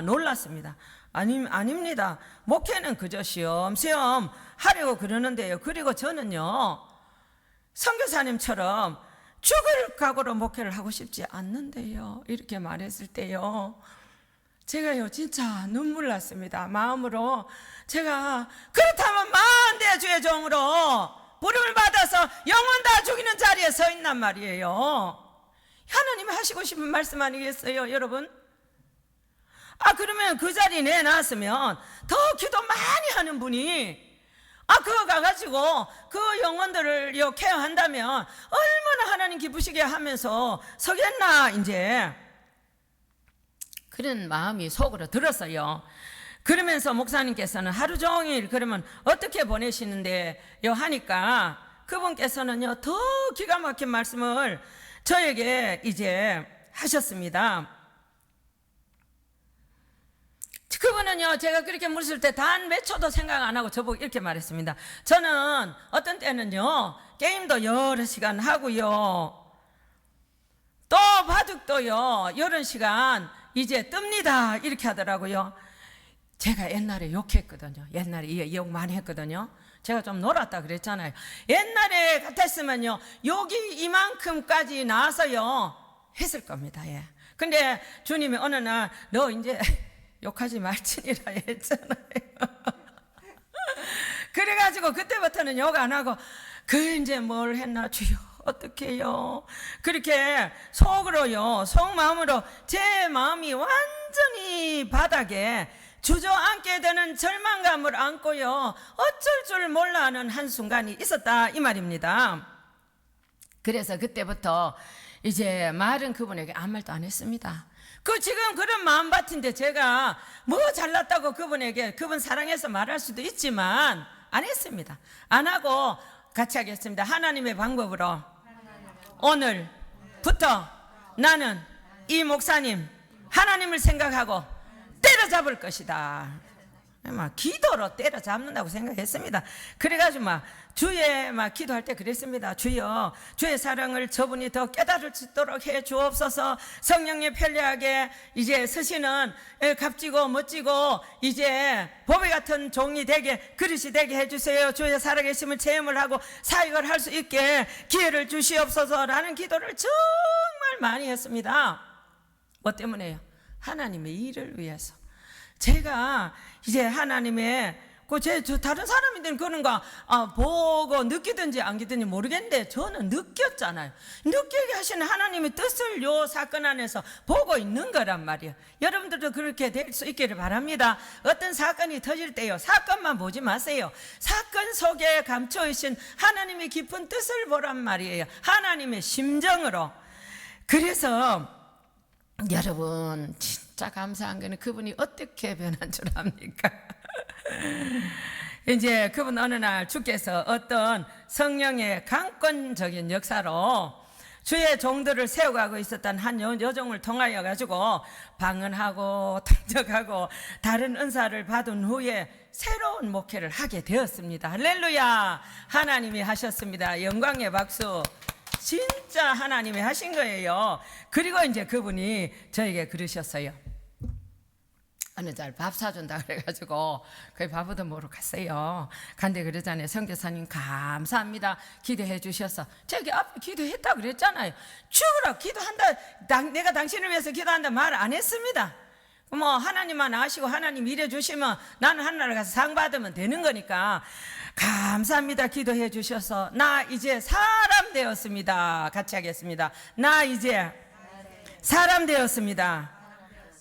놀랐습니다. 아닙니다. 목회는 그저 시험시험 하려고 그러는데요. 그리고 저는요 선교사님처럼 죽을 각오로 목회를 하고 싶지 않는데요. 이렇게 말했을 때요 제가요 진짜 눈물 났습니다. 마음으로 제가 그렇다면 만대 주의 종으로 부름을 받아서 영혼 다 죽이는 자리에 서 있단 말이에요. 하나님이 하시고 싶은 말씀 아니겠어요, 여러분? 그러면 그 자리 내놨으면 더 기도 많이 하는 분이 그거 가가지고 그 영혼들을 케어한다면 얼마나 하나님 기쁘시게 하면서 서겠나, 이제 그런 마음이 속으로 들었어요. 그러면서 목사님께서는 하루 종일 그러면 어떻게 보내시는데요 하니까 그분께서는요 더 기가 막힌 말씀을 저에게 이제 하셨습니다. 그분은요 제가 그렇게 물었을 때 단 몇 초도 생각 안 하고 저보고 이렇게 말했습니다. 저는 어떤 때는요 게임도 여러 시간 하고요, 또 바둑도요 여러 시간 이제 뜹니다, 이렇게 하더라고요. 제가 옛날에 욕했거든요. 옛날에 욕 많이 했거든요. 제가 좀 놀았다 그랬잖아요. 옛날에 같았으면요 욕이 이만큼까지 나와서요 했을 겁니다. 예. 근데 주님이 어느 날 너 이제 욕하지 말지니라 했잖아요. 그래가지고 그때부터는 욕 안 하고 이제 뭘 했나 주여 어떡해요. 그렇게 속으로요 속마음으로 제 마음이 완전히 바닥에 주저앉게 되는 절망감을 안고요 어쩔 줄 몰라 하는 한순간이 있었다, 이 말입니다. 그래서 그때부터 이제 말은 그분에게 아무 말도 안 했습니다. 지금 그런 마음밭인데 제가 뭐 잘났다고 그분 사랑해서 말할 수도 있지만 안 했습니다. 안 하고 같이 하겠습니다. 하나님의 방법으로 오늘부터 나는 이 목사님 하나님을 생각하고 때려잡을 것이다. 막 기도로 때려잡는다고 생각했습니다. 그래가지고 주에 기도할 때 그랬습니다. 주여, 주의 사랑을 저분이 더 깨달을 수 있도록 해 주옵소서. 성령의 편리하게 이제 서시는 값지고 멋지고 이제 보배 같은 종이 되게, 그릇이 되게 해주세요. 주의 살아계심을 체험을 하고 사역을 할 수 있게 기회를 주시옵소서라는 기도를 정말 많이 했습니다. 뭐 때문에요? 하나님의 일을 위해서. 제가 이제 하나님의 다른 사람이든 그런 거 보고 느끼든지 안 느끼든지 모르겠는데 저는 느꼈잖아요. 느끼게 하시는 하나님의 뜻을 요 사건 안에서 보고 있는 거란 말이에요. 여러분들도 그렇게 될 수 있기를 바랍니다. 어떤 사건이 터질 때요 사건만 보지 마세요. 사건 속에 감춰 있신 하나님의 깊은 뜻을 보란 말이에요. 하나님의 심정으로. 그래서 여러분 진짜 감사한 거는 그분이 어떻게 변한 줄 압니까? 이제 그분 어느 날 주께서 어떤 성령의 강권적인 역사로 주의 종들을 세워가고 있었던 한 여종을 통하여 가지고 방언하고 통역하고 다른 은사를 받은 후에 새로운 목회를 하게 되었습니다. 할렐루야. 하나님이 하셨습니다. 영광의 박수. 진짜 하나님이 하신 거예요. 그리고 이제 그분이 저에게 그러셨어요. 어느 날 밥 사준다 그래가지고 거기 밥 얻어 먹으러 갔어요. 간데 그러잖아요. 선교사님 감사합니다. 기도해 주셔서. 저기 앞에 기도했다 그랬잖아요. 죽으라 기도한다. 내가 당신을 위해서 기도한다 말 안 했습니다. 뭐 하나님만 아시고 하나님 일해주시면 나는 하늘나라 가서 상 받으면 되는 거니까 감사합니다. 기도해 주셔서 나 이제 사람 되었습니다. 같이 하겠습니다. 나 이제 사람 되었습니다.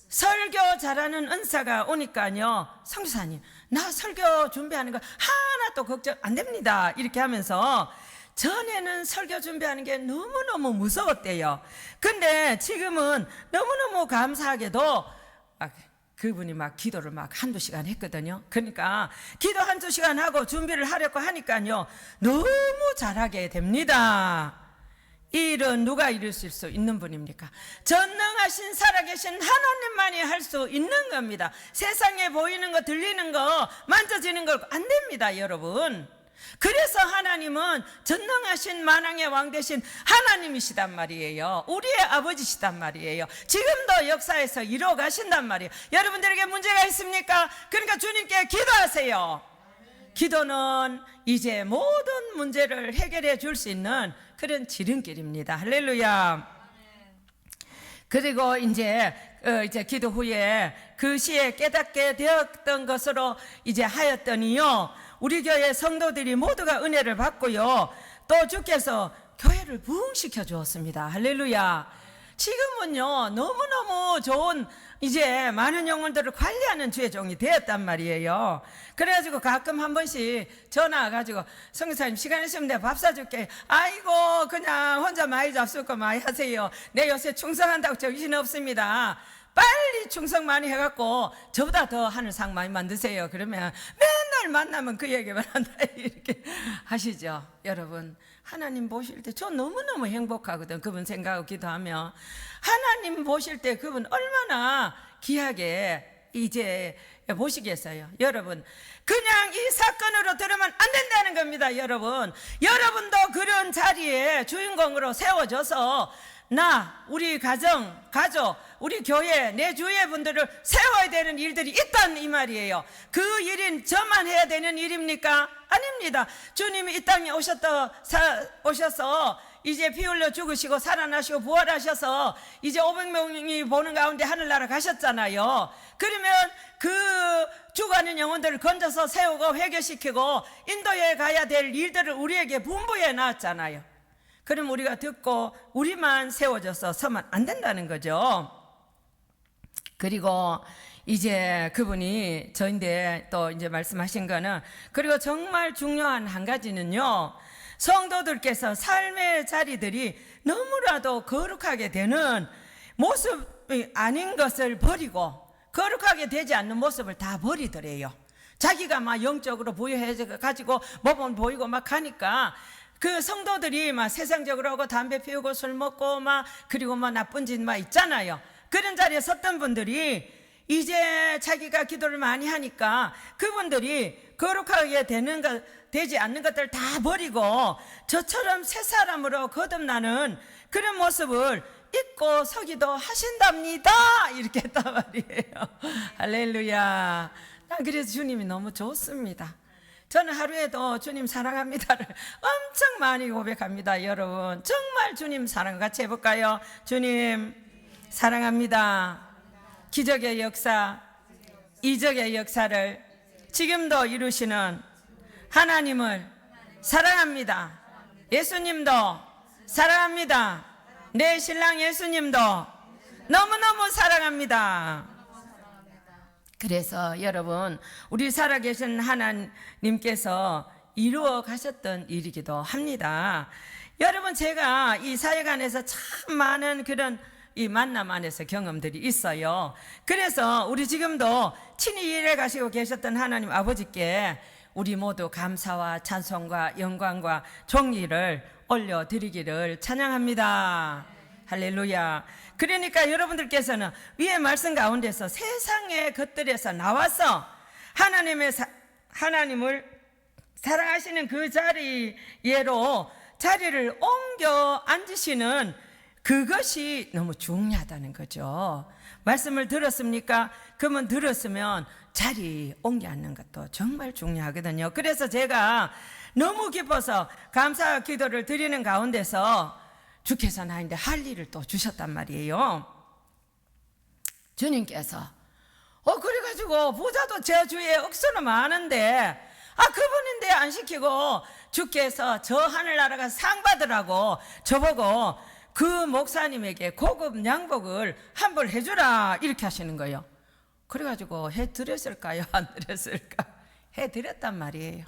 설교 잘하는 은사가 오니까요. 선교사님 나 설교 준비하는 거 하나도 걱정 안 됩니다. 이렇게 하면서 전에는 설교 준비하는 게 너무너무 무서웠대요. 근데 지금은 너무너무 감사하게도 그분이 막 기도를 막 한두 시간 했거든요. 그러니까 기도 한두 시간 하고 준비를 하려고 하니까요 너무 잘하게 됩니다. 이 일은 누가 이루실 수 있는 분입니까? 전능하신 살아계신 하나님만이 할 수 있는 겁니다. 세상에 보이는 거 들리는 거 만져지는 거 안 됩니다 여러분. 그래서 하나님은 전능하신 만왕의 왕 되신 하나님이시단 말이에요. 우리의 아버지시단 말이에요. 지금도 역사에서 이루어 가신단 말이에요. 여러분들에게 문제가 있습니까? 그러니까 주님께 기도하세요. 기도는 이제 모든 문제를 해결해 줄 수 있는 그런 지름길입니다. 할렐루야. 그리고 이제 기도 후에 그 시에 깨닫게 되었던 것으로 이제 하였더니요 우리 교회 성도들이 모두가 은혜를 받고요 또 주께서 교회를 부흥시켜 주었습니다. 할렐루야. 지금은요 너무너무 좋은 이제 많은 영혼들을 관리하는 주의 종이 되었단 말이에요. 그래가지고 가끔 한 번씩 전화 와가지고 성교사님 시간 있으면 내가 밥 사줄게. 아이고 그냥 혼자 많이 잡수고 많이 하세요. 내 요새 충성한다고 정신 없습니다. 빨리 충성 많이 해갖고 저보다 더 하늘상 많이 만드세요. 그러면 맨날 만나면 그 얘기만 한다 이렇게 하시죠. 여러분 하나님 보실 때 저 너무너무 행복하거든. 그분 생각하고 기도하면 하나님 보실 때 그분 얼마나 귀하게 이제 보시겠어요. 여러분 그냥 이 사건으로 들으면 안 된다는 겁니다. 여러분 여러분도 그런 자리에 주인공으로 세워져서 나 우리 가족 우리 교회 내 주위의 분들을 세워야 되는 일들이 있다는 이 말이에요. 그 일인 저만 해야 되는 일입니까? 아닙니다. 주님이 이 땅에 오셔서 이제 피 흘려 죽으시고 살아나시고 부활하셔서 이제 500명이 보는 가운데 하늘나라 가셨잖아요. 그러면 그 죽어가는 영혼들을 건져서 세우고 회개시키고 인도에 가야 될 일들을 우리에게 분부해 놨잖아요. 그럼 우리가 듣고 우리만 세워져서 서면 안 된다는 거죠. 그리고 이제 그분이 저인데 또 이제 말씀하신 거는 그리고 정말 중요한 한 가지는요. 성도들께서 삶의 자리들이 너무나도 거룩하게 되는 모습이 아닌 것을 버리고 거룩하게 되지 않는 모습을 다 버리더래요. 자기가 막 영적으로 부여해가지고 몸은 보이고 막 하니까 그 성도들이 막 세상적으로 하고 담배 피우고 술 먹고 막 그리고 막 나쁜 짓 막 있잖아요. 그런 자리에 섰던 분들이 이제 자기가 기도를 많이 하니까 그분들이 거룩하게 되지 않는 것들 다 버리고 저처럼 새 사람으로 거듭나는 그런 모습을 잊고 서기도 하신답니다. 이렇게 했단 말이에요. 할렐루야. 난 그래서 주님이 너무 좋습니다. 저는 하루에도 주님 사랑합니다를 엄청 많이 고백합니다. 여러분 정말 주님 사랑 같이 해볼까요? 주님 사랑합니다. 기적의 역사, 이적의 역사를 지금도 이루시는 하나님을 사랑합니다. 예수님도 사랑합니다. 내 신랑 예수님도 너무너무 사랑합니다. 그래서 여러분 우리 살아계신 하나님께서 이루어 가셨던 일이기도 합니다. 여러분 제가 이 사역 안에서 참 많은 그런 이 만남 안에서 경험들이 있어요. 그래서 우리 지금도 친히 일해 가시고 계셨던 하나님 아버지께 우리 모두 감사와 찬송과 영광과 존귀를 올려드리기를 찬양합니다. 할렐루야. 그러니까 여러분들께서는 위의 말씀 가운데서 세상의 것들에서 나와서 하나님을 사랑하시는 그 자리로 자리를 옮겨 앉으시는 그것이 너무 중요하다는 거죠. 말씀을 들었습니까? 그러면 들었으면 자리 옮겨 앉는 것도 정말 중요하거든요. 그래서 제가 너무 기뻐서 감사 기도를 드리는 가운데서 주께서 나한테 할 일을 또 주셨단 말이에요. 주님께서 그래가지고 부자도 제 주위에 억수로 많은데 그분인데 안 시키고 주께서 저 하늘나라가 상 받으라고 저보고 그 목사님에게 고급 양복을 환불 해주라 이렇게 하시는 거예요. 그래가지고 해드렸을까요? 안 드렸을까? 해드렸단 말이에요.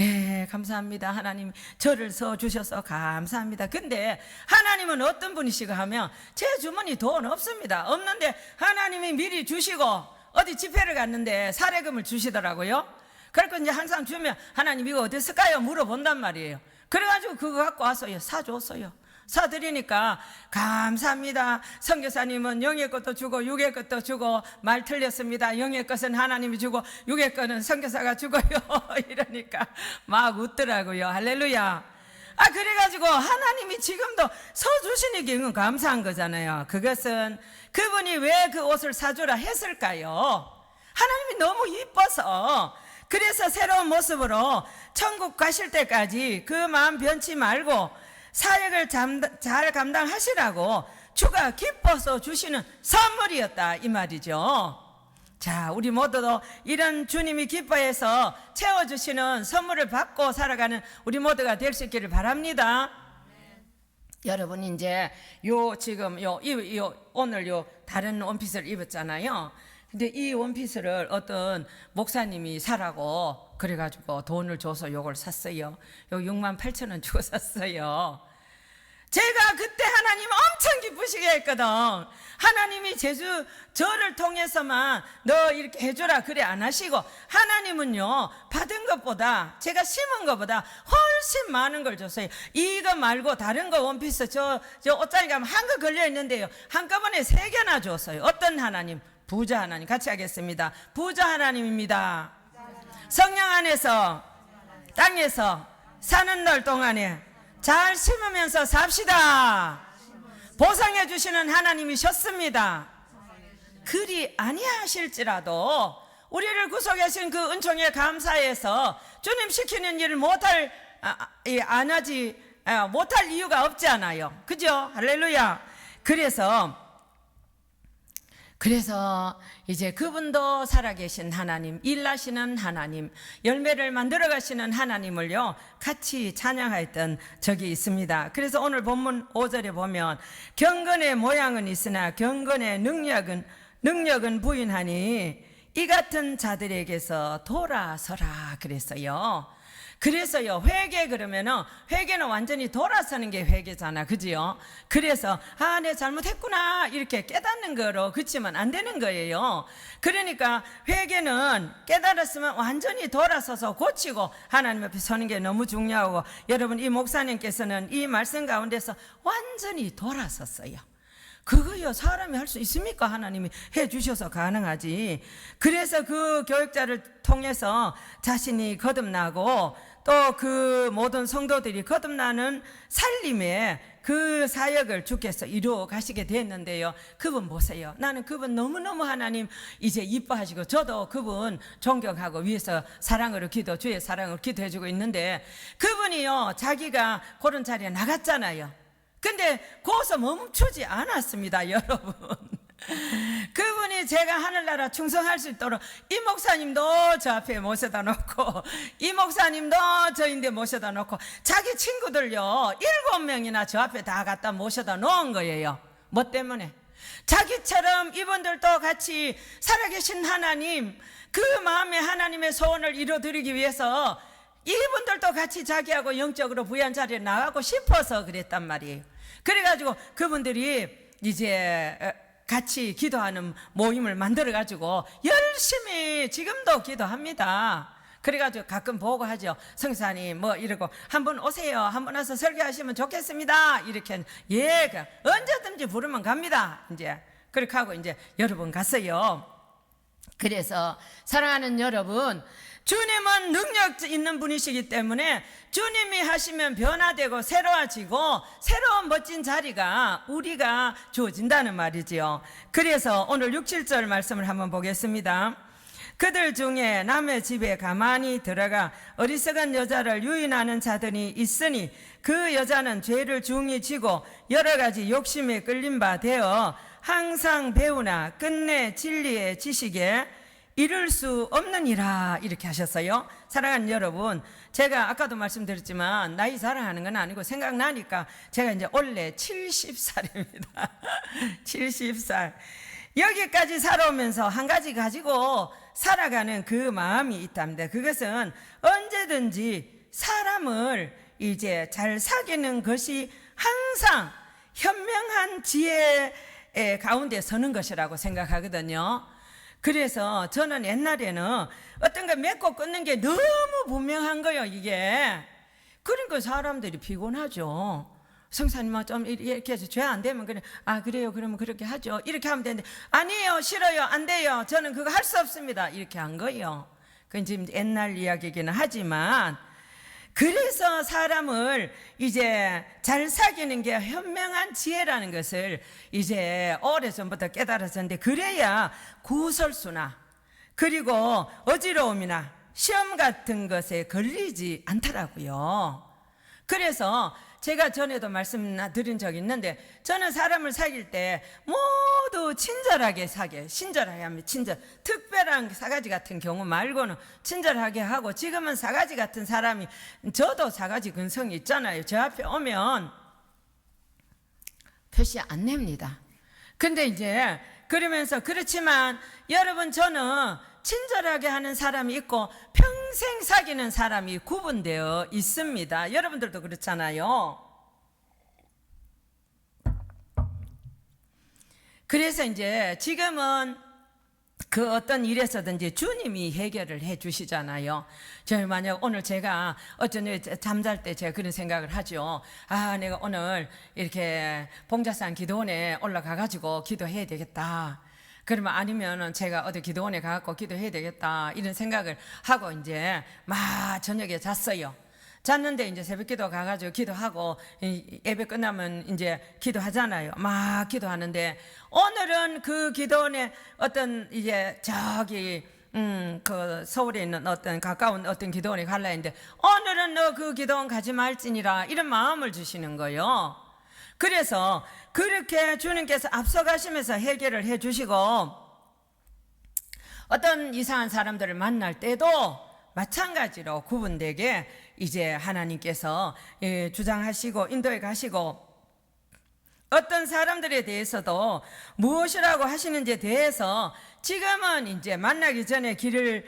예, 감사합니다. 하나님 저를 써주셔서 감사합니다. 근데 하나님은 어떤 분이시고 하면 제 주머니 돈 없습니다. 없는데 하나님이 미리 주시고 어디 집회를 갔는데 사례금을 주시더라고요. 그래서 이제 항상 주면 하나님 이거 어디 쓸까요? 물어본단 말이에요. 그래가지고 그거 갖고 와서 사줬어요. 사드리니까 감사합니다. 선교사님은 영의 것도 주고 육의 것도 주고 말 틀렸습니다. 영의 것은 하나님이 주고 육의 것은 선교사가 주고요. 이러니까 막 웃더라고요. 할렐루야. 그래가지고 하나님이 지금도 서주시니 감사한 거잖아요. 그것은 그분이 왜 그 옷을 사주라 했을까요? 하나님이 너무 이뻐서. 그래서 새로운 모습으로 천국 가실 때까지 그 마음 변치 말고 사역을 잘 감당하시라고 주가 기뻐서 주시는 선물이었다 이 말이죠. 자, 우리 모두도 이런 주님이 기뻐해서 채워주시는 선물을 받고 살아가는 우리 모두가 될 수 있기를 바랍니다. 여러분 이제 오늘 다른 원피스를 입었잖아요. 근데 이 원피스를 어떤 목사님이 사라고 그래가지고 돈을 줘서 요걸 샀어요. 요 68,000원 주고 샀어요. 제가 그때 하나님 엄청 기쁘시게 했거든. 하나님이 저를 통해서만 너 이렇게 해줘라 그래 안 하시고 하나님은요 받은 것보다 제가 심은 것보다 훨씬 많은 걸 줬어요. 이거 말고 다른 거 원피스 저 옷장에 가면 한 거 걸려 있는데요 한꺼번에 3개나 줬어요. 어떤 하나님? 부자 하나님. 같이 하겠습니다. 부자 하나님입니다. 성령 안에서 땅에서 사는 날 동안에 잘 심으면서 삽시다. 보상해 주시는 하나님이셨습니다. 그리 아니하실지라도 우리를 구속하신 그 은총에 감사해서 주님 시키는 일을 못할 이유가 없지 않아요. 그죠? 할렐루야. 그래서 이제 그분도 살아계신 하나님, 일하시는 하나님, 열매를 만들어 가시는 하나님을요 같이 찬양했던 적이 있습니다. 그래서 오늘 본문 5절에 보면 경건의 모양은 있으나 경건의 능력은 부인하니 이 같은 자들에게서 돌아서라 그랬어요. 그래서요 회개 그러면은 회개는 완전히 돌아서는 게 회개잖아, 그지요? 그래서 내 잘못했구나 이렇게 깨닫는 거로 그치면 안 되는 거예요. 그러니까 회개는 깨달았으면 완전히 돌아서서 고치고 하나님 앞에 서는 게 너무 중요하고, 여러분 이 목사님께서는 이 말씀 가운데서 완전히 돌아섰어요. 그거요 사람이 할 수 있습니까? 하나님이 해주셔서 가능하지. 그래서 그 교육자를 통해서 자신이 거듭나고 또 그 모든 성도들이 거듭나는 살림에 그 사역을 주께서 이루어 가시게 됐는데요. 그분 보세요. 나는 그분 너무너무 하나님 이제 이뻐하시고 저도 그분 존경하고 위에서 주의 사랑으로 기도해주고 있는데, 그분이요 자기가 그런 자리에 나갔잖아요. 근데 거기서 멈추지 않았습니다, 여러분. 그분이 제가 하늘나라 충성할 수 있도록 이 목사님도 저 앞에 모셔다 놓고 이 목사님도 저인데 모셔다 놓고 자기 친구들요 7명이나 저 앞에 다 갖다 모셔다 놓은 거예요. 뭐 때문에? 자기처럼 이분들도 같이 살아계신 하나님, 그 마음에 하나님의 소원을 이루어드리기 위해서 이분들도 같이 자기하고 영적으로 부유한 자리에 나가고 싶어서 그랬단 말이에요. 그래가지고 그분들이 이제 같이 기도하는 모임을 만들어가지고 열심히 지금도 기도합니다. 그래가지고 가끔 보고 하죠. 성사님 뭐 이러고 한번 오세요. 한번 와서 설교하시면 좋겠습니다. 이렇게 언제든지 부르면 갑니다. 이제 그렇게 하고 이제 여러 번 갔어요. 그래서 사랑하는 여러분, 주님은 능력 있는 분이시기 때문에 주님이 하시면 변화되고 새로워지고 새로운 멋진 자리가 우리가 주어진다는 말이지요. 그래서 오늘 6, 7절 말씀을 한번 보겠습니다. 그들 중에 남의 집에 가만히 들어가 어리석은 여자를 유인하는 자들이 있으니 그 여자는 죄를 중히 지고 여러 가지 욕심에 끌린 바 되어 항상 배우나 끝내 진리의 지식에 이룰 수 없느니라, 이렇게 하셨어요. 사랑하는 여러분, 제가 아까도 말씀드렸지만 나이 자랑하는 건 아니고 생각나니까 제가 이제 원래 70살입니다. 70살. 여기까지 살아오면서 한 가지 가지고 살아가는 그 마음이 있답니다. 그것은 언제든지 사람을 이제 잘 사귀는 것이 항상 현명한 지혜 가운데 서는 것이라고 생각하거든요. 그래서 저는 옛날에는 어떤 거 맺고 끊는 게 너무 분명한 거예요, 이게. 그러니까 사람들이 피곤하죠. 성사님아 좀 이렇게 해서 죄 안 되면 그래, 아 그래요, 그러면 그렇게 하죠. 이렇게 하면 되는데, 아니에요, 싫어요, 안 돼요, 저는 그거 할 수 없습니다, 이렇게 한 거예요. 그건 지금 옛날 이야기이기는 하지만, 그래서 사람을 이제 잘 사귀는 게 현명한 지혜라는 것을 이제 오래전부터 깨달았었는데, 그래야 구설수나 그리고 어지러움이나 시험 같은 것에 걸리지 않더라고요. 그래서 제가 전에도 말씀드린 적이 있는데, 저는 사람을 사귈 때 모두 친절하게 사귀어요. 친절하게 하면 친절. 특별한 사가지 같은 경우 말고는 친절하게 하고, 지금은 사가지 같은 사람이, 저도 사가지 근성이 있잖아요. 저 앞에 오면 표시 안 냅니다. 근데 이제 그러면서, 그렇지만 여러분, 저는 친절하게 하는 사람이 있고 평생 사귀는 사람이 구분되어 있습니다. 여러분들도 그렇잖아요. 그래서 이제 지금은 그 어떤 일에서든지 주님이 해결을 해 주시잖아요. 저 만약 오늘 제가 어쩌면 잠잘 때 제가 그런 생각을 하죠. 아, 내가 오늘 이렇게 봉자산 기도원에 올라가 가지고 기도해야 되겠다. 그러면 아니면은 제가 어디 기도원에 가갖고 기도해야 되겠다, 이런 생각을 하고 이제 막 저녁에 잤어요. 잤는데 이제 새벽 기도 가가지고 기도하고 예배 끝나면 이제 기도하잖아요. 막 기도하는데, 오늘은 그 기도원에 어떤 이제 저기 그 서울에 있는 어떤 가까운 어떤 기도원에 갈라 했는데, 오늘은 너 그 기도원 가지 말지니라, 이런 마음을 주시는 거예요. 그래서 그렇게 주님께서 앞서가시면서 해결을 해 주시고, 어떤 이상한 사람들을 만날 때도 마찬가지로 구분되게 이제 하나님께서 주장하시고 인도해 가시고, 어떤 사람들에 대해서도 무엇이라고 하시는지에 대해서 지금은 이제 만나기 전에 길을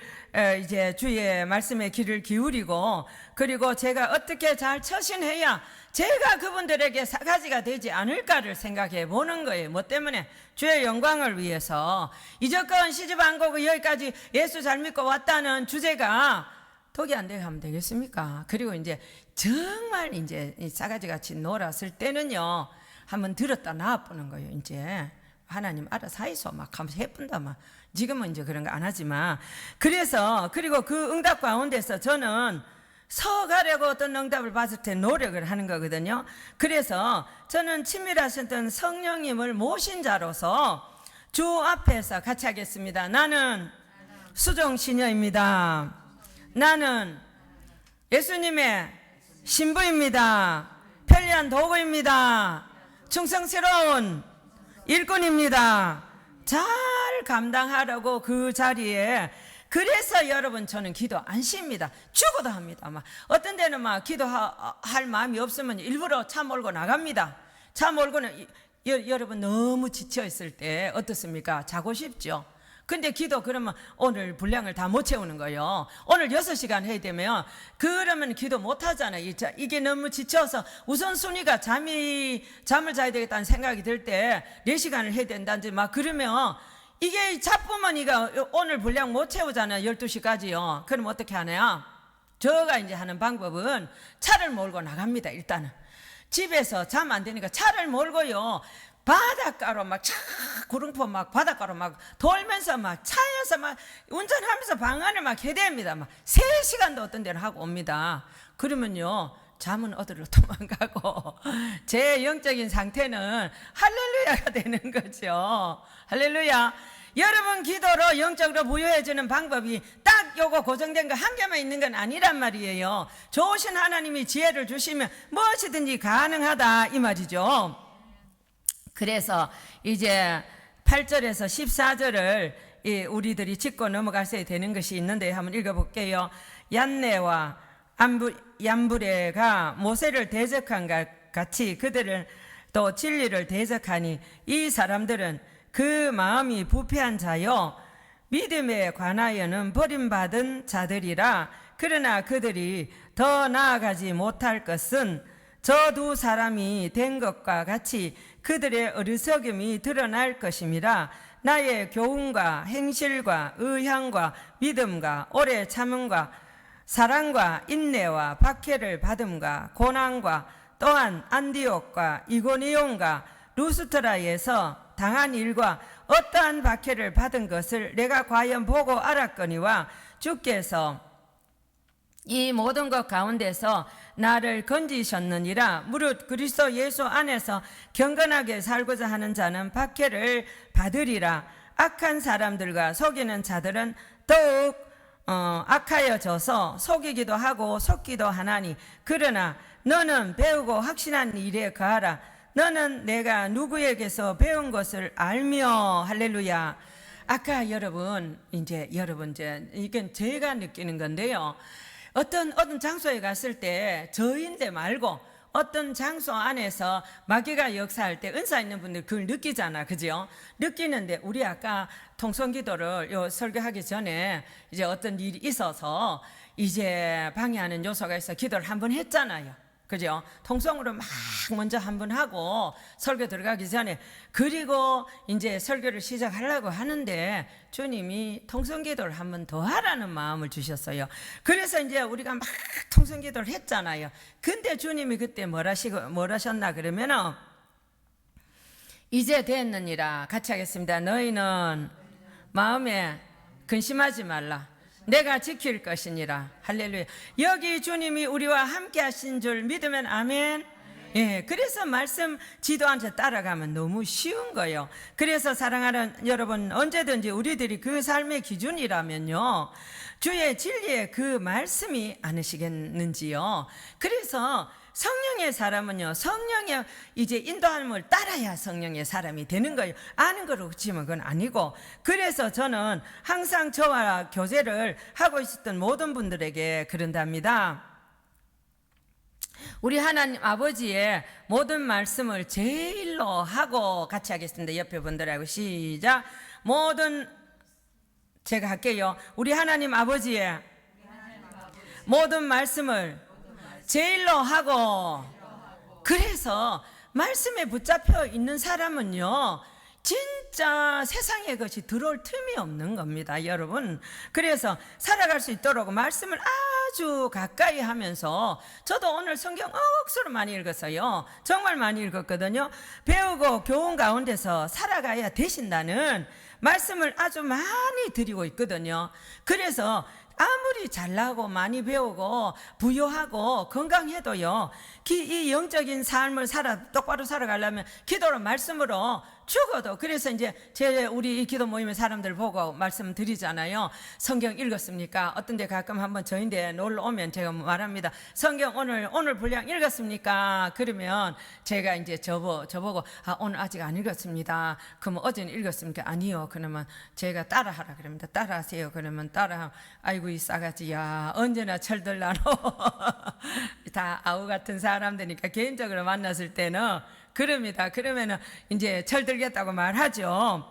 이제 주의 말씀에 귀를 기울이고, 그리고 제가 어떻게 잘 처신해야 제가 그분들에게 사가지가 되지 않을까를 생각해 보는 거예요. 뭐 때문에? 주의 영광을 위해서. 이적가운 시집 안 가고 여기까지 예수 잘 믿고 왔다는 주제가 독이 안 되게 하면 되겠습니까? 그리고 이제 정말 이제 싸가지 같이 놀았을 때는요, 한번 들었다 놔보는 거예요. 이제 하나님 알아서 하이소 막 하면서 해본다 막. 지금은 이제 그런 거 안 하지만. 그래서 그리고 그 응답 가운데서 저는 서가려고 어떤 응답을 받을 때 노력을 하는 거거든요. 그래서 저는 친밀하셨던 성령님을 모신 자로서 주 앞에서 같이 하겠습니다. 나는 수종시녀입니다. 나는 예수님의 신부입니다. 편리한 도구입니다. 충성스러운 일꾼입니다. 잘 감당하라고 그 자리에. 그래서 여러분, 저는 기도 안 쉽니다. 죽어도 합니다. 막 어떤 데는 막 기도할 마음이 없으면 일부러 차 몰고 나갑니다. 차 몰고는 여러분 너무 지쳐 있을 때 어떻습니까? 자고 싶죠. 근데 기도 그러면 오늘 분량을 다 못 채우는 거예요. 오늘 6시간 해야 되면 그러면 기도 못 하잖아요. 이게 너무 지쳐서 우선순위가 잠을 자야 되겠다는 생각이 들 때 4시간을 해야 된다든지 막 그러면 이게 잡부모니가 오늘 분량 못 채우잖아요. 12시까지요. 그럼 어떻게 하나요? 저가 이제 하는 방법은 차를 몰고 나갑니다. 일단은 집에서 잠 안 되니까 차를 몰고요, 바닷가로 막 구릉포 막 바닷가로 막 돌면서 막 차에서 막 운전하면서 방안을 막 해댑니다. 막 3시간도 어떤 데를 하고 옵니다. 그러면요, 잠은 어디로 도망가고 제 영적인 상태는 할렐루야가 되는 거죠. 할렐루야. 여러분 기도로 영적으로 부여해주는 방법이 딱 요거 고정된 거 한 개만 있는 건 아니란 말이에요. 좋으신 하나님이 지혜를 주시면 무엇이든지 가능하다 이 말이죠. 그래서 이제 8절에서 14절을 우리들이 짚고 넘어가셔야 되는 것이 있는데 한번 읽어볼게요. 얀네와 얀브레가 모세를 대적한 것 같이 그들을 또 진리를 대적하니 이 사람들은 그 마음이 부패한 자요 믿음에 관하여는 버림받은 자들이라. 그러나 그들이 더 나아가지 못할 것은 저 두 사람이 된 것과 같이 그들의 어리석음이 드러날 것임이라. 나의 교훈과 행실과 의향과 믿음과 오래 참음과 사랑과 인내와 박해를 받음과 고난과 또한 안디옥과 이고니온과 루스트라에서 당한 일과 어떠한 박해를 받은 것을 내가 과연 보고 알았거니와 주께서 이 모든 것 가운데서 나를 건지셨느니라. 무릇 그리스도 예수 안에서 경건하게 살고자 하는 자는 박해를 받으리라. 악한 사람들과 속이는 자들은 더욱 악하여져서 속이기도 하고 속기도 하나니 그러나 너는 배우고 확신한 일에 거하라. 너는 내가 누구에게서 배운 것을 알며. 할렐루야. 아까 여러분 이제 이건 제가 느끼는 건데요. 어떤 장소에 갔을 때 저인데 말고 어떤 장소 안에서 마귀가 역사할 때 은사 있는 분들 그걸 느끼잖아, 그죠? 느끼는데 우리 아까 통성기도를 설교하기 전에 이제 어떤 일이 있어서 이제 방해하는 요소가 있어 기도를 한번 했잖아요. 그죠? 통성으로 막 먼저 한번 하고 설교 들어가기 전에 그리고 이제 설교를 시작하려고 하는데 주님이 통성기도를 한번 더 하라는 마음을 주셨어요. 그래서 이제 우리가 막 통성기도를 했잖아요. 근데 주님이 그때 뭘 하셨나 그러면은 이제 됐느니라. 같이 하겠습니다. 너희는 마음에 근심하지 말라. 내가 지킬 것이니라. 할렐루야. 여기 주님이 우리와 함께 하신 줄 믿으면 아멘. 예, 그래서 말씀 지도한 저 따라가면 너무 쉬운 거예요. 그래서 사랑하는 여러분, 언제든지 우리들이 그 삶의 기준이라면요, 주의 진리의 그 말씀이 아니시겠는지요. 그래서 성령의 사람은요, 성령의 이제 인도함을 따라야 성령의 사람이 되는 거예요. 아는 거로 그치면 그건 아니고. 그래서 저는 항상 저와 교제를 하고 있었던 모든 분들에게 그런답니다. 우리 하나님 아버지의 모든 말씀을 제일로 하고 같이 하겠습니다. 옆에 분들하고 시작. 제가 할게요. 우리 하나님 아버지의 모든 말씀을 제일로 하고. 그래서 말씀에 붙잡혀 있는 사람은요, 진짜 세상의 것이 들어올 틈이 없는 겁니다, 여러분. 그래서 살아갈 수 있도록 말씀을 아주 가까이 하면서, 저도 오늘 성경 억수로 많이 읽었어요. 정말 많이 읽었거든요. 배우고 교훈 가운데서 살아가야 되신다는 말씀을 아주 많이 드리고 있거든요. 그래서 아무리 잘나고 많이 배우고 부유하고 건강해도요, 이 영적인 삶을 똑바로 살아가려면 기도로 말씀으로 죽어도. 그래서 이제 우리 이 기도 모임의 사람들 보고 말씀 드리잖아요. 성경 읽었습니까? 어떤 데 가끔 한번 저인데 놀러 오면 제가 말합니다. 성경 오늘 분량 읽었습니까? 그러면 제가 이제 저보고 오늘 아직 안 읽었습니다. 그러면 어제는 읽었습니까? 아니요. 그러면 제가 따라하라 그럽니다. 따라하세요. 그러면 아이고 이 싸가지야, 언제나 철들나노. 다 아우 같은 사람들이니까 개인적으로 만났을 때는 그럽니다. 그러면은 이제 철들겠다고 말하죠.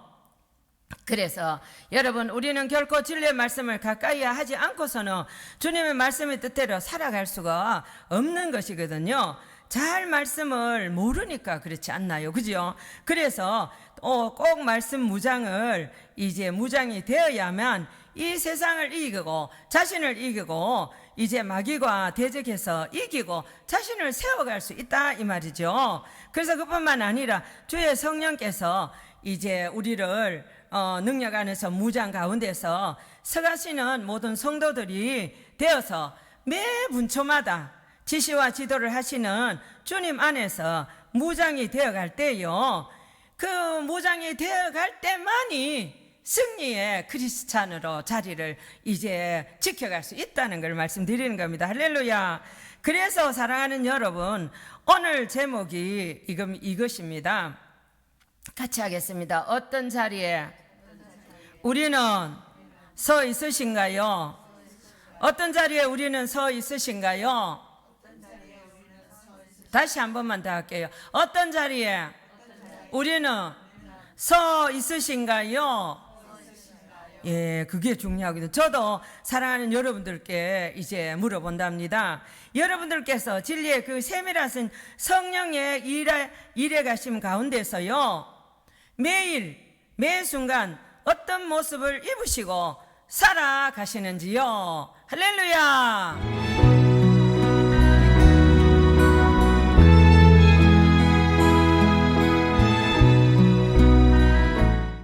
그래서 여러분, 우리는 결코 진리의 말씀을 가까이 하지 않고서는 주님의 말씀의 뜻대로 살아갈 수가 없는 것이거든요. 잘 말씀을 모르니까 그렇지 않나요? 그죠? 그래서 꼭 말씀 무장이 되어야만 이 세상을 이기고 자신을 이기고 이제 마귀와 대적해서 이기고 자신을 세워갈 수 있다 이 말이죠. 그래서 그뿐만 아니라 주의 성령께서 이제 우리를 능력 안에서 무장 가운데서 서가시는 모든 성도들이 되어서 매 분초마다 지시와 지도를 하시는 주님 안에서 무장이 되어갈 때요, 그 무장이 되어갈 때만이 승리의 크리스찬으로 자리를 이제 지켜갈 수 있다는 걸 말씀드리는 겁니다. 할렐루야. 그래서 사랑하는 여러분, 오늘 제목이 이것입니다. 같이 하겠습니다. 어떤 자리에 우리는 서 있으신가요? 어떤 자리에 우리는 서 있으신가요? 다시 한 번만 더 할게요. 어떤 자리에 우리는 서 있으신가요? 예, 그게 중요하거든요. 저도 사랑하는 여러분들께 이제 물어본답니다. 여러분들께서 진리의 그 세밀하신 성령의 일해 가심 가운데서요, 매일 매 순간 어떤 모습을 입으시고 살아가시는지요? 할렐루야.